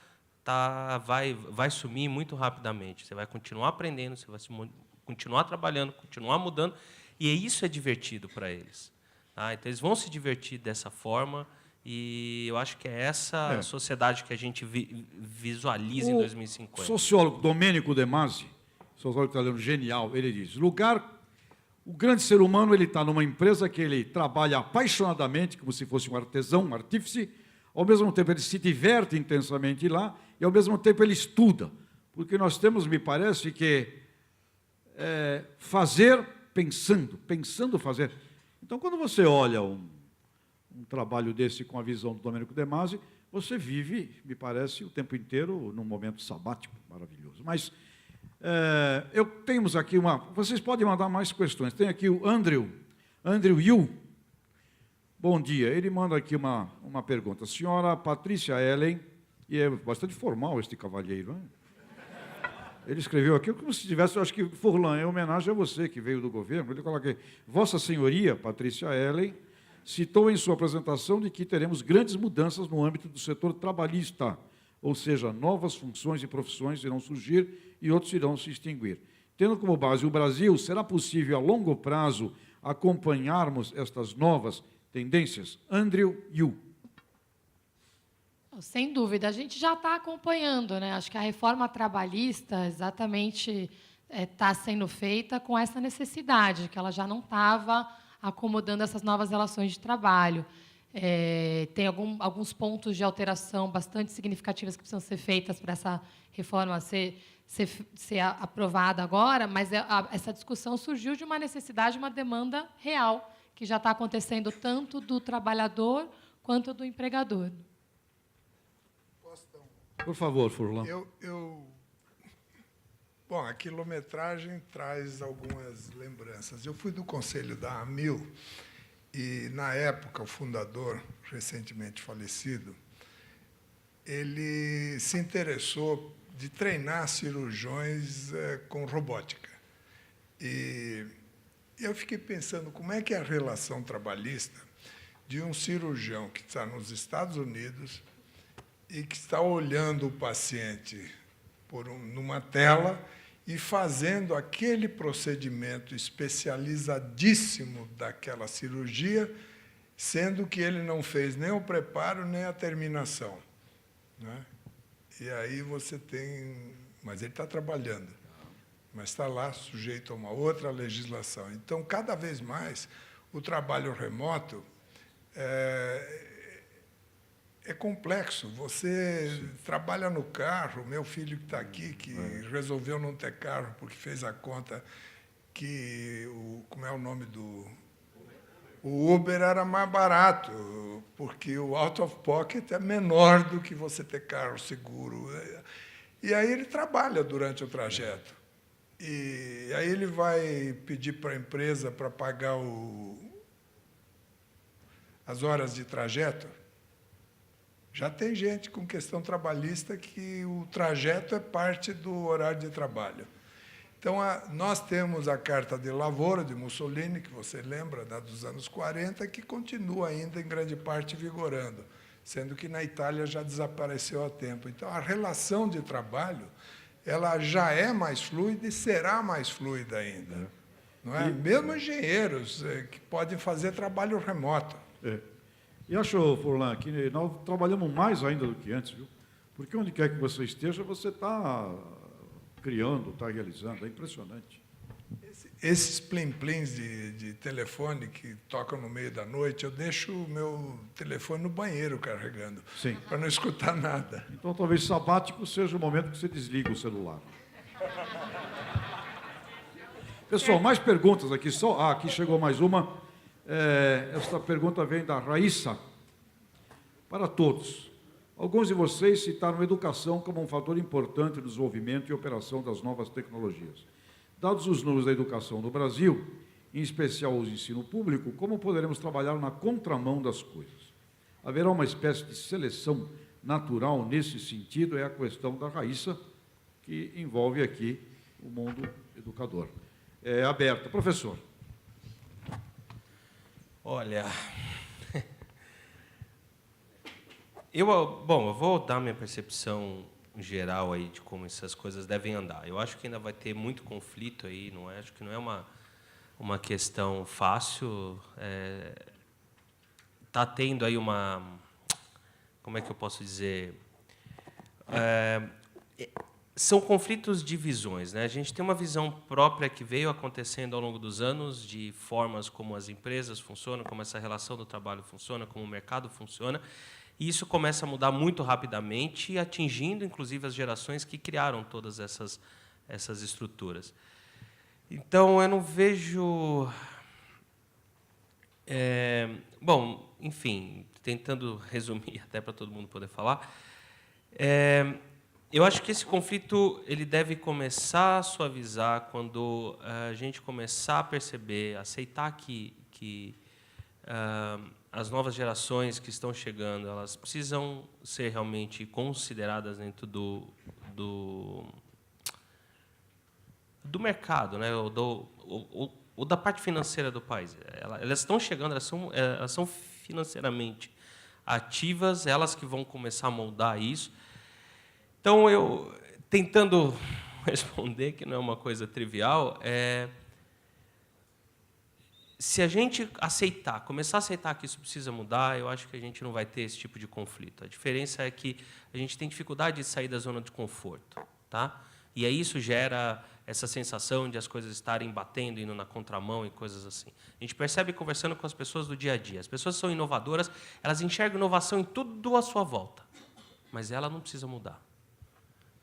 vai sumir muito rapidamente. Você vai continuar aprendendo, você vai continuar trabalhando, continuar mudando, e isso é divertido para eles. Tá? Então, eles vão se divertir dessa forma, e eu acho que é essa sociedade que a gente visualiza em 2050. O sociólogo Domênico De Masi, sociólogo italiano genial, ele diz, o grande ser humano ele está numa empresa que ele trabalha apaixonadamente, como se fosse um artesão, um artífice, ao mesmo tempo ele se diverte intensamente lá, e ao mesmo tempo ele estuda. Porque nós temos, me parece, que fazer pensando fazer. Então, quando você olha um trabalho desse com a visão do Domênico De Masi, você vive, me parece, o tempo inteiro num momento sabático maravilhoso. Mas temos aqui vocês podem mandar mais questões. Tem aqui o Andrew Yu. Bom dia. Ele manda aqui uma pergunta. Senhora Patrícia Ellen, e é bastante formal este cavalheiro, hein? Ele escreveu aqui como se tivesse, eu acho que Furlan, em homenagem a você, que veio do governo. Ele coloca aqui, Vossa Senhoria, Patrícia Ellen, citou em sua apresentação de que teremos grandes mudanças no âmbito do setor trabalhista, ou seja, novas funções e profissões irão surgir e outros irão se extinguir. Tendo como base o Brasil, será possível, a longo prazo, acompanharmos estas novas tendências? Andrew Yu. Sem dúvida, a gente já está acompanhando, né? Acho que a reforma trabalhista exatamente está sendo feita com essa necessidade, que ela já não estava acomodando essas novas relações de trabalho. Tem alguns pontos de alteração bastante significativas que precisam ser feitas para essa reforma ser aprovada agora, mas essa discussão surgiu de uma necessidade, uma demanda real, que já está acontecendo tanto do trabalhador quanto do empregador. Por favor, Furlan. Bom, a quilometragem traz algumas lembranças. Eu fui do conselho da AMIL e, na época, o fundador, recentemente falecido, ele se interessou de treinar cirurgiões com robótica. E eu fiquei pensando como é que é a relação trabalhista de um cirurgião que está nos Estados Unidos e que está olhando o paciente numa tela e fazendo aquele procedimento especializadíssimo daquela cirurgia, sendo que ele não fez nem o preparo, nem a terminação. Né? E aí você tem... Mas ele está trabalhando, mas está lá sujeito a uma outra legislação. Então, cada vez mais, o trabalho remoto é complexo. Você trabalha no carro, meu filho que está aqui, que resolveu não ter carro porque fez a conta que como é o nome do... O Uber era mais barato, porque o out of pocket é menor do que você ter carro seguro. E aí ele trabalha durante o trajeto. E aí ele vai pedir para a empresa para pagar as horas de trajeto. Já tem gente com questão trabalhista que o trajeto é parte do horário de trabalho. Então, nós temos a Carta de Lavoro, de Mussolini, que você lembra, dos anos 40, que continua ainda, em grande parte, vigorando, sendo que na Itália já desapareceu há tempo. Então, a relação de trabalho ela já é mais fluida e será mais fluida ainda. Não é? Mesmo engenheiros que podem fazer trabalho remoto. E acho, Furlan, que nós trabalhamos mais ainda do que antes, viu? Porque onde quer que você esteja, você está criando, está realizando. É impressionante. Esses plim-plims de telefone que tocam no meio da noite, eu deixo o meu telefone no banheiro carregando, para não escutar nada. Então, talvez sabático seja o momento que você desliga o celular. Pessoal, mais perguntas aqui. Aqui chegou mais uma. Esta pergunta vem da Raíssa. Para todos. Alguns de vocês citaram a educação como um fator importante no desenvolvimento e operação das novas tecnologias. Dados os números da educação no Brasil, em especial o ensino público, como poderemos trabalhar na contramão das coisas? Haverá uma espécie de seleção natural nesse sentido? É a questão da Raíssa, que envolve aqui o mundo educador. É aberta. Professor. Olha, eu vou dar minha percepção geral aí de como essas coisas devem andar. Eu acho que ainda vai ter muito conflito aí, não é? Acho que não é uma questão fácil. Está tendo aí como é que eu posso dizer? São conflitos de visões, né? A gente tem uma visão própria que veio acontecendo ao longo dos anos de formas como as empresas funcionam, como essa relação do trabalho funciona, como o mercado funciona. E isso começa a mudar muito rapidamente, atingindo, inclusive, as gerações que criaram todas essas estruturas. Então, eu não vejo... Bom, enfim, tentando resumir, até para todo mundo poder falar, eu acho que esse conflito ele deve começar a suavizar quando a gente começar a perceber, aceitar que as novas gerações que estão chegando, elas precisam ser realmente consideradas dentro do mercado, né? ou da parte financeira do país. Elas estão chegando, elas são financeiramente ativas, elas que vão começar a moldar isso. Então, eu, tentando responder, que não é uma coisa trivial, se a gente começar a aceitar que isso precisa mudar, eu acho que a gente não vai ter esse tipo de conflito. A diferença é que a gente tem dificuldade de sair da zona de conforto, tá? E aí isso gera essa sensação de as coisas estarem batendo, indo na contramão e coisas assim. A gente percebe conversando com as pessoas do dia a dia. As pessoas são inovadoras, elas enxergam inovação em tudo à sua volta, mas ela não precisa mudar.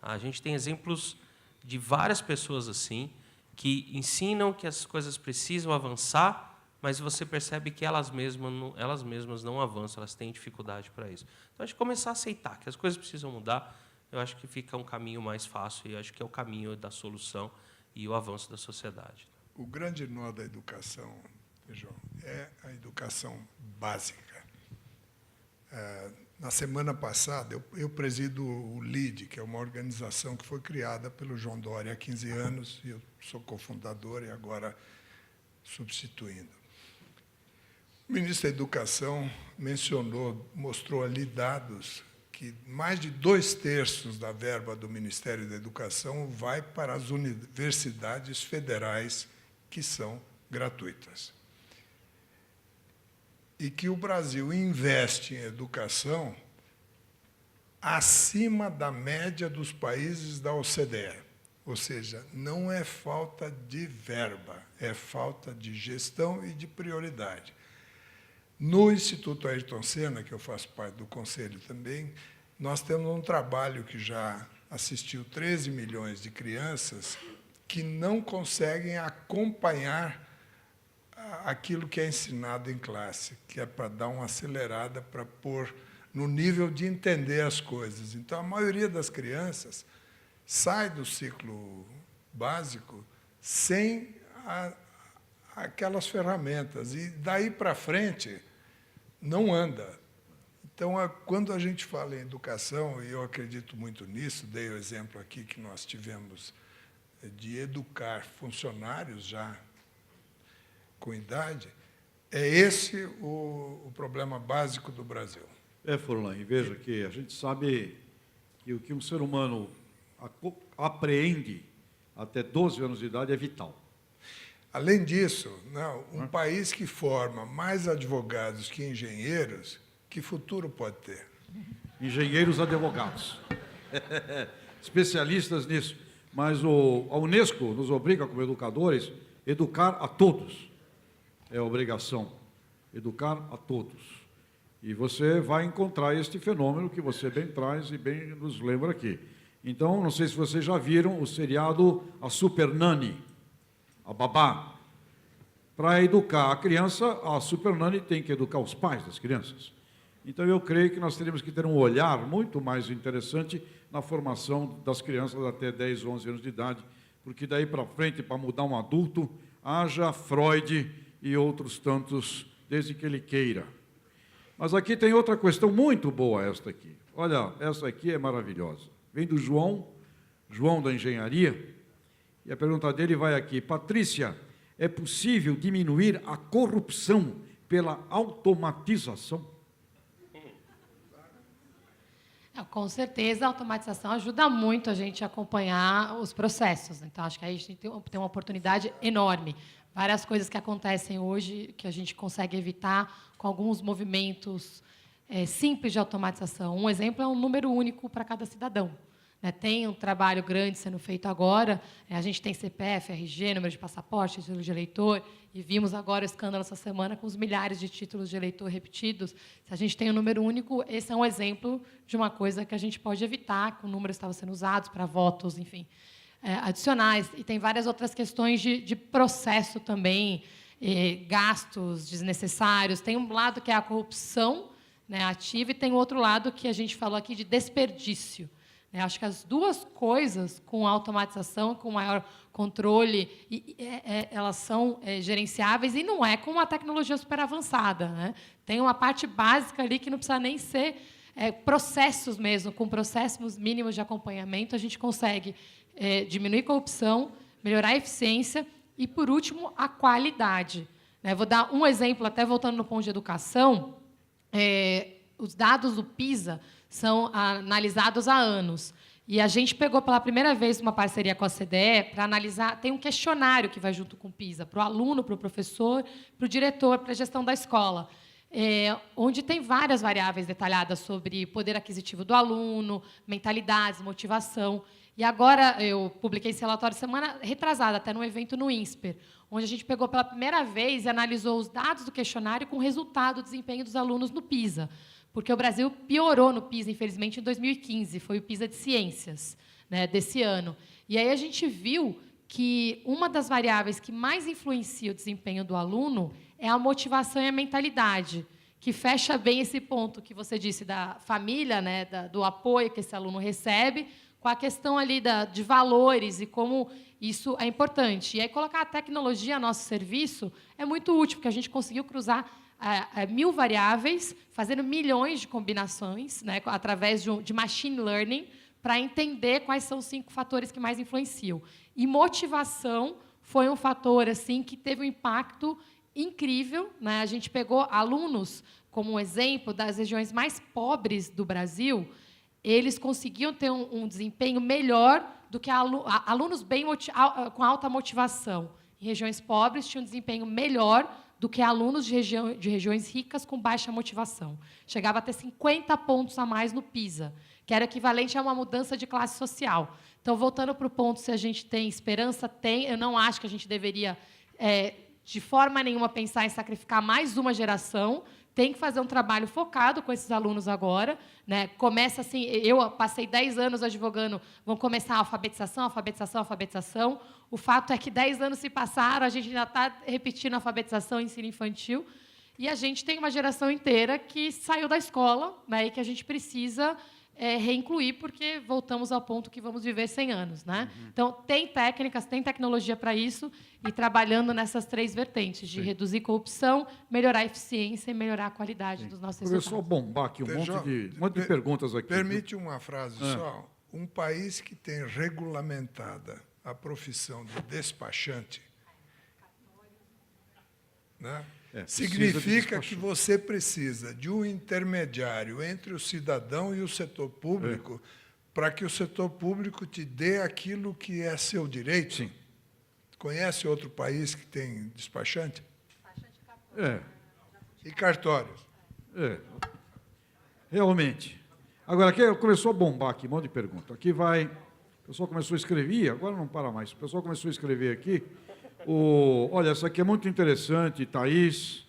A gente tem exemplos de várias pessoas assim, que ensinam que as coisas precisam avançar, mas você percebe que elas mesmas não avançam, elas têm dificuldade para isso. Então, a gente começar a aceitar que as coisas precisam mudar, eu acho que fica um caminho mais fácil, e eu acho que é o caminho da solução e o avanço da sociedade. O grande nó da educação, João, é a educação básica. Na semana passada, eu presido o LEAD, que é uma organização que foi criada pelo João Dória há 15 anos, e eu sou cofundador e agora substituindo. O ministro da Educação mostrou ali dados que mais de 2/3 da verba do Ministério da Educação vai para as universidades federais, que são gratuitas. E que o Brasil investe em educação acima da média dos países da OCDE. Ou seja, não é falta de verba, é falta de gestão e de prioridade. No Instituto Ayrton Senna, que eu faço parte do conselho também, nós temos um trabalho que já assistiu 13 milhões de crianças que não conseguem acompanhar aquilo que é ensinado em classe, que é para dar uma acelerada, para pôr no nível de entender as coisas. Então, a maioria das crianças sai do ciclo básico sem aquelas ferramentas, e daí para frente não anda. Então, quando a gente fala em educação, e eu acredito muito nisso, dei o exemplo aqui que nós tivemos de educar funcionários já com idade, é esse o problema básico do Brasil. Furlan, e veja que a gente sabe que o que um ser humano apreende até 12 anos de idade é vital. Além disso, um país que forma mais advogados que engenheiros, que futuro pode ter? Engenheiros advogados, especialistas nisso. Mas a Unesco nos obriga, como educadores, a educar a todos. É a obrigação, educar a todos. E você vai encontrar este fenômeno que você bem traz e bem nos lembra aqui. Então, não sei se vocês já viram o seriado A Super Nanny, a babá. Para educar a criança, a Super Nanny tem que educar os pais das crianças. Então, eu creio que nós teríamos que ter um olhar muito mais interessante na formação das crianças até 10, 11 anos de idade, porque daí para frente, para mudar um adulto, haja Freud e outros tantos, desde que ele queira. Mas aqui tem outra questão muito boa, esta aqui. Olha, essa aqui é maravilhosa. Vem do João da Engenharia, e a pergunta dele vai aqui. Patrícia, é possível diminuir a corrupção pela automatização? Com certeza, a automatização ajuda muito a gente a acompanhar os processos. Então, acho que aí a gente tem uma oportunidade enorme. Várias coisas que acontecem hoje que a gente consegue evitar com alguns movimentos simples de automatização. Um exemplo é um número único para cada cidadão. Tem um trabalho grande sendo feito agora, a gente tem CPF, RG, número de passaporte, título de eleitor, e vimos agora o escândalo essa semana com os milhares de títulos de eleitor repetidos. Se a gente tem um número único, esse é um exemplo de uma coisa que a gente pode evitar, que o número estava sendo usado para votos, enfim, adicionais. E tem várias outras questões de processo também, gastos desnecessários. Tem um lado que é a corrupção, ativa, e tem outro lado que a gente falou aqui de desperdício. Acho que as duas coisas, com a automatização, com maior controle, elas são gerenciáveis, e não é com uma tecnologia super avançada. Tem uma parte básica ali que não precisa nem ser processos mesmo. Com processos mínimos de acompanhamento, a gente consegue diminuir a corrupção, melhorar a eficiência e, por último, a qualidade. Vou dar um exemplo, até voltando no ponto de educação. Os dados do PISA são analisados há anos. E a gente pegou pela primeira vez uma parceria com a CDE para analisar. Tem um questionário que vai junto com o PISA, para o aluno, para o professor, para o diretor, para a gestão da escola, onde tem várias variáveis detalhadas sobre poder aquisitivo do aluno, mentalidades, motivação. E agora, eu publiquei esse relatório semana retrasada, até num evento no INSPER, onde a gente pegou pela primeira vez e analisou os dados do questionário com o resultado do desempenho dos alunos no PISA. Porque o Brasil piorou no PISA, infelizmente, em 2015. Foi o PISA de Ciências, né, desse ano. E aí a gente viu que uma das variáveis que mais influencia o desempenho do aluno é a motivação e a mentalidade, que fecha bem esse ponto que você disse da família, né, do apoio que esse aluno recebe, com a questão ali de valores e como isso é importante. E aí colocar a tecnologia a nosso serviço é muito útil, porque a gente conseguiu cruzar 1000 variáveis, fazendo milhões de combinações, né, através de machine learning, para entender quais são os 5 fatores que mais influenciam. E motivação foi um fator assim que teve um impacto incrível, né? A gente pegou alunos como um exemplo das regiões mais pobres do Brasil, eles conseguiam ter um desempenho melhor do que alunos com alta motivação. Em regiões pobres, tinham um desempenho melhor do que alunos de regiões ricas com baixa motivação. Chegava a ter 50 pontos a mais no PISA, que era equivalente a uma mudança de classe social. Então, voltando para o ponto se a gente tem esperança, tem. Eu não acho que a gente deveria, de forma nenhuma, pensar em sacrificar mais uma geração. Tem que fazer um trabalho focado com esses alunos agora, né? Começa assim, eu passei 10 anos advogando, vão começar a alfabetização, alfabetização, alfabetização. O fato é que 10 anos se passaram, a gente ainda está repetindo a alfabetização, ensino infantil, e a gente tem uma geração inteira que saiu da escola, né, e que a gente precisa reincluir, porque voltamos ao ponto que vamos viver 100 anos. Né? Então, tem técnicas, tem tecnologia para isso, e trabalhando nessas 3 vertentes, de reduzir corrupção, melhorar a eficiência e melhorar a qualidade dos nossos resultados. Começou a bombar aqui um monte de perguntas aqui. Permite uma frase só. Um país que tem regulamentada a profissão de despachante, né? Significa que você precisa de um intermediário entre o cidadão e o setor público para que o setor público te dê aquilo que é seu direito. Sim. Conhece outro país que tem despachante? É. E cartórios? Realmente. Agora, aqui começou a bombar aqui, um monte de pergunta. Aqui vai... O pessoal começou a escrever, agora não para mais. O pessoal começou a escrever aqui. Olha, essa aqui é muito interessante, Thaís,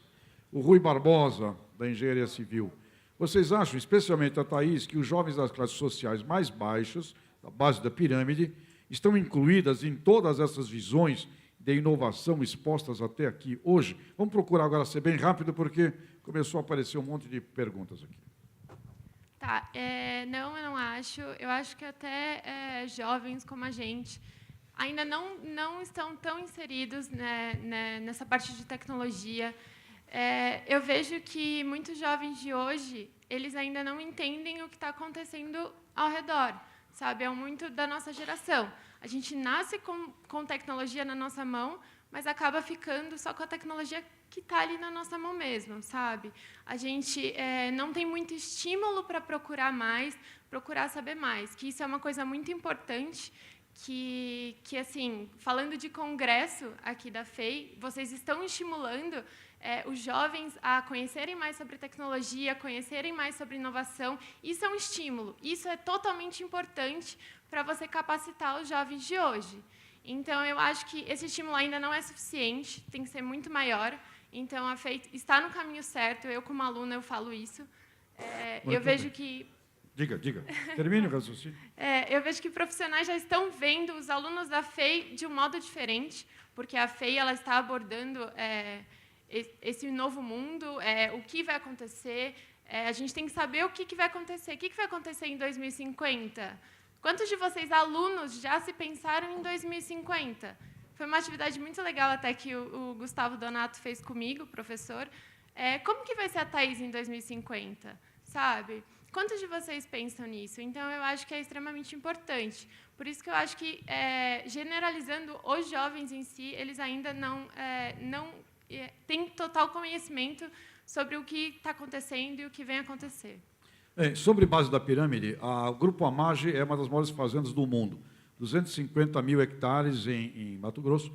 o Rui Barbosa, da Engenharia Civil. Vocês acham, especialmente a Thaís, que os jovens das classes sociais mais baixas, da base da pirâmide, estão incluídas em todas essas visões de inovação expostas até aqui hoje? Vamos procurar agora ser bem rápido, porque começou a aparecer um monte de perguntas aqui. Tá, não, eu não acho. Eu acho que até jovens como a gente ainda não estão tão inseridos, né, nessa parte de tecnologia. Eu vejo que muitos jovens de hoje, eles ainda não entendem o que está acontecendo ao redor, sabe? É muito da nossa geração. A gente nasce com tecnologia na nossa mão, mas acaba ficando só com a tecnologia que está ali na nossa mão mesmo, sabe? A gente não tem muito estímulo para procurar mais, procurar saber mais, que isso é uma coisa muito importante, que assim, falando de congresso aqui da FEI, vocês estão estimulando os jovens a conhecerem mais sobre tecnologia, conhecerem mais sobre inovação. Isso é um estímulo. Isso é totalmente importante para você capacitar os jovens de hoje. Então, eu acho que esse estímulo ainda não é suficiente, tem que ser muito maior. Então, a FEI está no caminho certo. Eu, como aluna, eu falo isso. Eu vejo que... Diga. Termine o raciocínio. Eu vejo que profissionais já estão vendo os alunos da FEI de um modo diferente, porque a FEI ela está abordando esse novo mundo, o que vai acontecer. A gente tem que saber o que vai acontecer. O que vai acontecer em 2050? Quantos de vocês, alunos, já se pensaram em 2050? Foi uma atividade muito legal até que o Gustavo Donato fez comigo, professor. Como que vai ser a Thaís em 2050? Sabe? Quantos de vocês pensam nisso? Então, eu acho que é extremamente importante. Por isso que eu acho que, generalizando os jovens em si, eles ainda não têm total conhecimento sobre o que está acontecendo e o que vem acontecer. Sobre base da pirâmide, o Grupo Amage é uma das maiores fazendas do mundo. 250 mil hectares em Mato Grosso.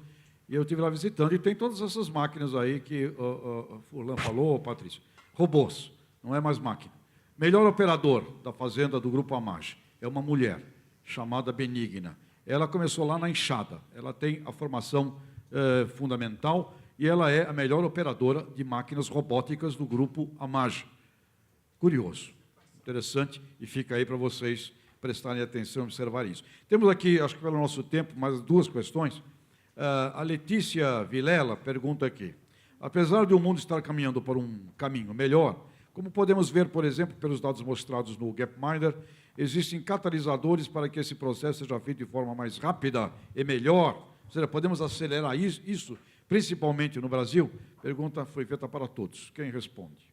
E eu estive lá visitando, e tem todas essas máquinas aí que o Furlan falou, Patrícia. Robôs, não é mais máquina. Melhor operador da fazenda do Grupo Amage é uma mulher, chamada Benigna. Ela começou lá na Enxada. Ela tem a formação fundamental e ela é a melhor operadora de máquinas robóticas do grupo AMAG. Curioso, interessante, e fica aí para vocês prestarem atenção e observar isso. Temos aqui, acho que pelo nosso tempo, mais 2 questões. A Letícia Vilela pergunta aqui: apesar de o mundo estar caminhando para um caminho melhor, como podemos ver, por exemplo, pelos dados mostrados no Gapminder, existem catalisadores para que esse processo seja feito de forma mais rápida e melhor? Ou seja, podemos acelerar isso, principalmente no Brasil? Pergunta foi feita para todos. Quem responde?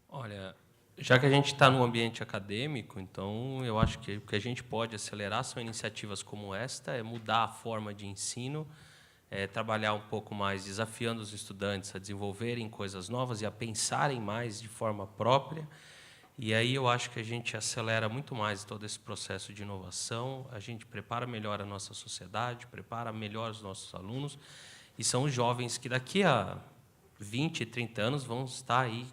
Olha, já que a gente está no ambiente acadêmico, então eu acho que o que a gente pode acelerar são iniciativas como esta, é mudar a forma de ensino, trabalhar um pouco mais, desafiando os estudantes a desenvolverem coisas novas e a pensarem mais de forma própria. E aí eu acho que a gente acelera muito mais todo esse processo de inovação, a gente prepara melhor a nossa sociedade, prepara melhor os nossos alunos, e são os jovens que daqui a 20, 30 anos vão estar aí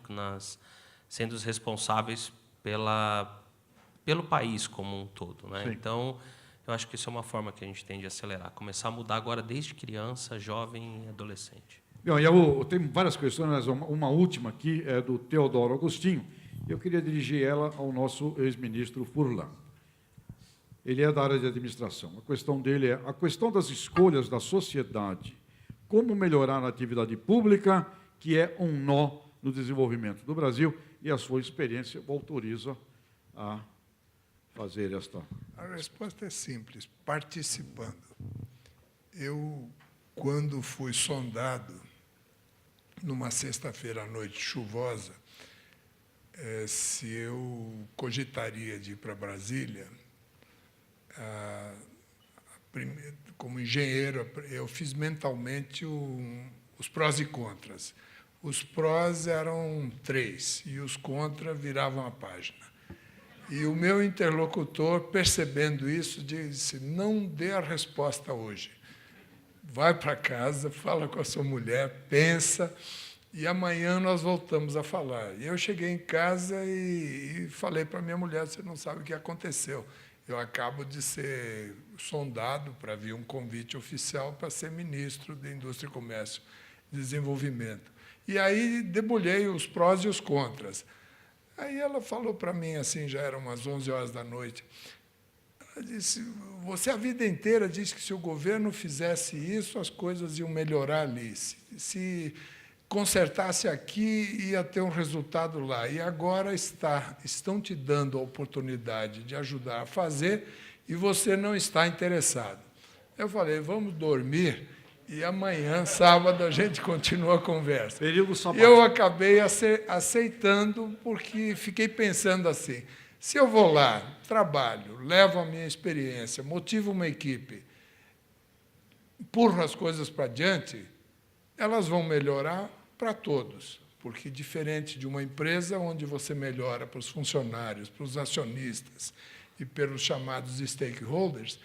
sendo os responsáveis pelo país como um todo, né? Então, eu acho que isso é uma forma que a gente tem de acelerar, começar a mudar agora desde criança, jovem e adolescente. Bom, eu tenho várias questões, mas uma última aqui é do Teodoro Agostinho. Eu queria dirigir ela ao nosso ex-ministro Furlan. Ele é da área de administração. A questão dele é a questão das escolhas da sociedade. Como melhorar a atividade pública, que é um nó no desenvolvimento do Brasil, e a sua experiência o autoriza a fazer esta... A resposta é simples, participando. Eu, quando fui sondado, numa sexta-feira à noite chuvosa, se eu cogitaria de ir para Brasília, como engenheiro, eu fiz mentalmente os prós e contras. Os prós eram 3 e os contras viravam a página. E o meu interlocutor, percebendo isso, disse: não dê a resposta hoje. Vai para casa, fala com a sua mulher, pensa, e amanhã nós voltamos a falar. E eu cheguei em casa e falei para a minha mulher: você não sabe o que aconteceu. Eu acabo de ser sondado para vir um convite oficial para ser ministro da Indústria, Comércio e Desenvolvimento. E aí debulhei os prós e os contras. Aí ela falou para mim, assim, já eram umas 11 horas da noite, ela disse: você a vida inteira disse que se o governo fizesse isso, as coisas iam melhorar ali. Se consertasse aqui, ia ter um resultado lá. E agora estão te dando a oportunidade de ajudar a fazer e você não está interessado. Eu falei: vamos dormir e amanhã, sábado, a gente continua a conversa. Período sabático. Eu acabei aceitando, porque fiquei pensando assim: se eu vou lá, trabalho, levo a minha experiência, motivo uma equipe, empurro as coisas para adiante, elas vão melhorar para todos, porque, diferente de uma empresa onde você melhora para os funcionários, para os acionistas e pelos chamados stakeholders,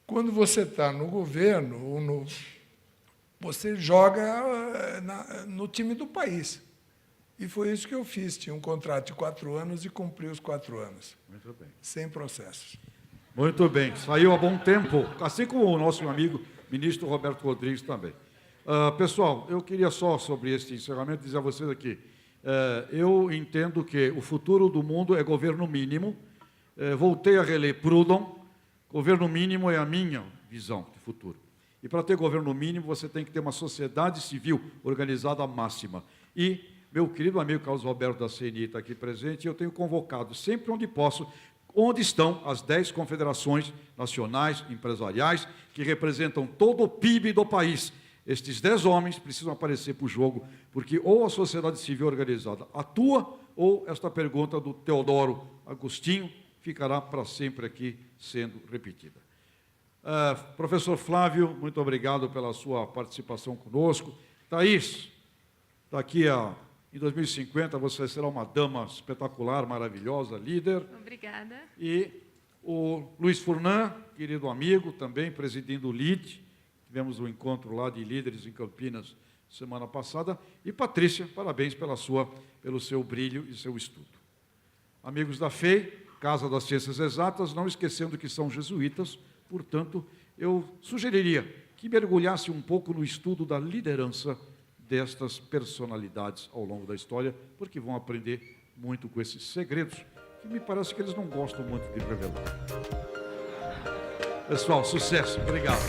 quando você está no governo ou você joga no time do país. E foi isso que eu fiz. Tinha um contrato de 4 anos e cumpri os 4 anos. Muito bem. Sem processos. Muito bem. Saiu há bom tempo, assim como o nosso amigo ministro Roberto Rodrigues também. Pessoal, eu queria só, sobre este encerramento, dizer a vocês aqui, eu entendo que o futuro do mundo é governo mínimo. Voltei a reler Proudhon. Governo mínimo é a minha visão de futuro. E para ter governo mínimo, você tem que ter uma sociedade civil organizada máxima. E meu querido amigo Carlos Roberto da CNI está aqui presente, e eu tenho convocado sempre onde posso, onde estão as 10 confederações nacionais, empresariais, que representam todo o PIB do país. Estes 10 homens precisam aparecer para o jogo, porque ou a sociedade civil organizada atua, ou esta pergunta do Teodoro Agostinho ficará para sempre aqui sendo repetida. Professor Flávio, muito obrigado pela sua participação conosco. Thaís, daqui em 2050 você será uma dama espetacular, maravilhosa, líder. Obrigada. E o Luiz Furlan, querido amigo, também presidindo o LID, tivemos um encontro lá de líderes em Campinas semana passada. E Patrícia, parabéns pelo seu brilho e seu estudo. Amigos da FEI, Casa das Ciências Exatas, não esquecendo que são jesuítas, portanto, eu sugeriria que mergulhasse um pouco no estudo da liderança destas personalidades ao longo da história, porque vão aprender muito com esses segredos, que me parece que eles não gostam muito de revelar. Pessoal, sucesso. Obrigado.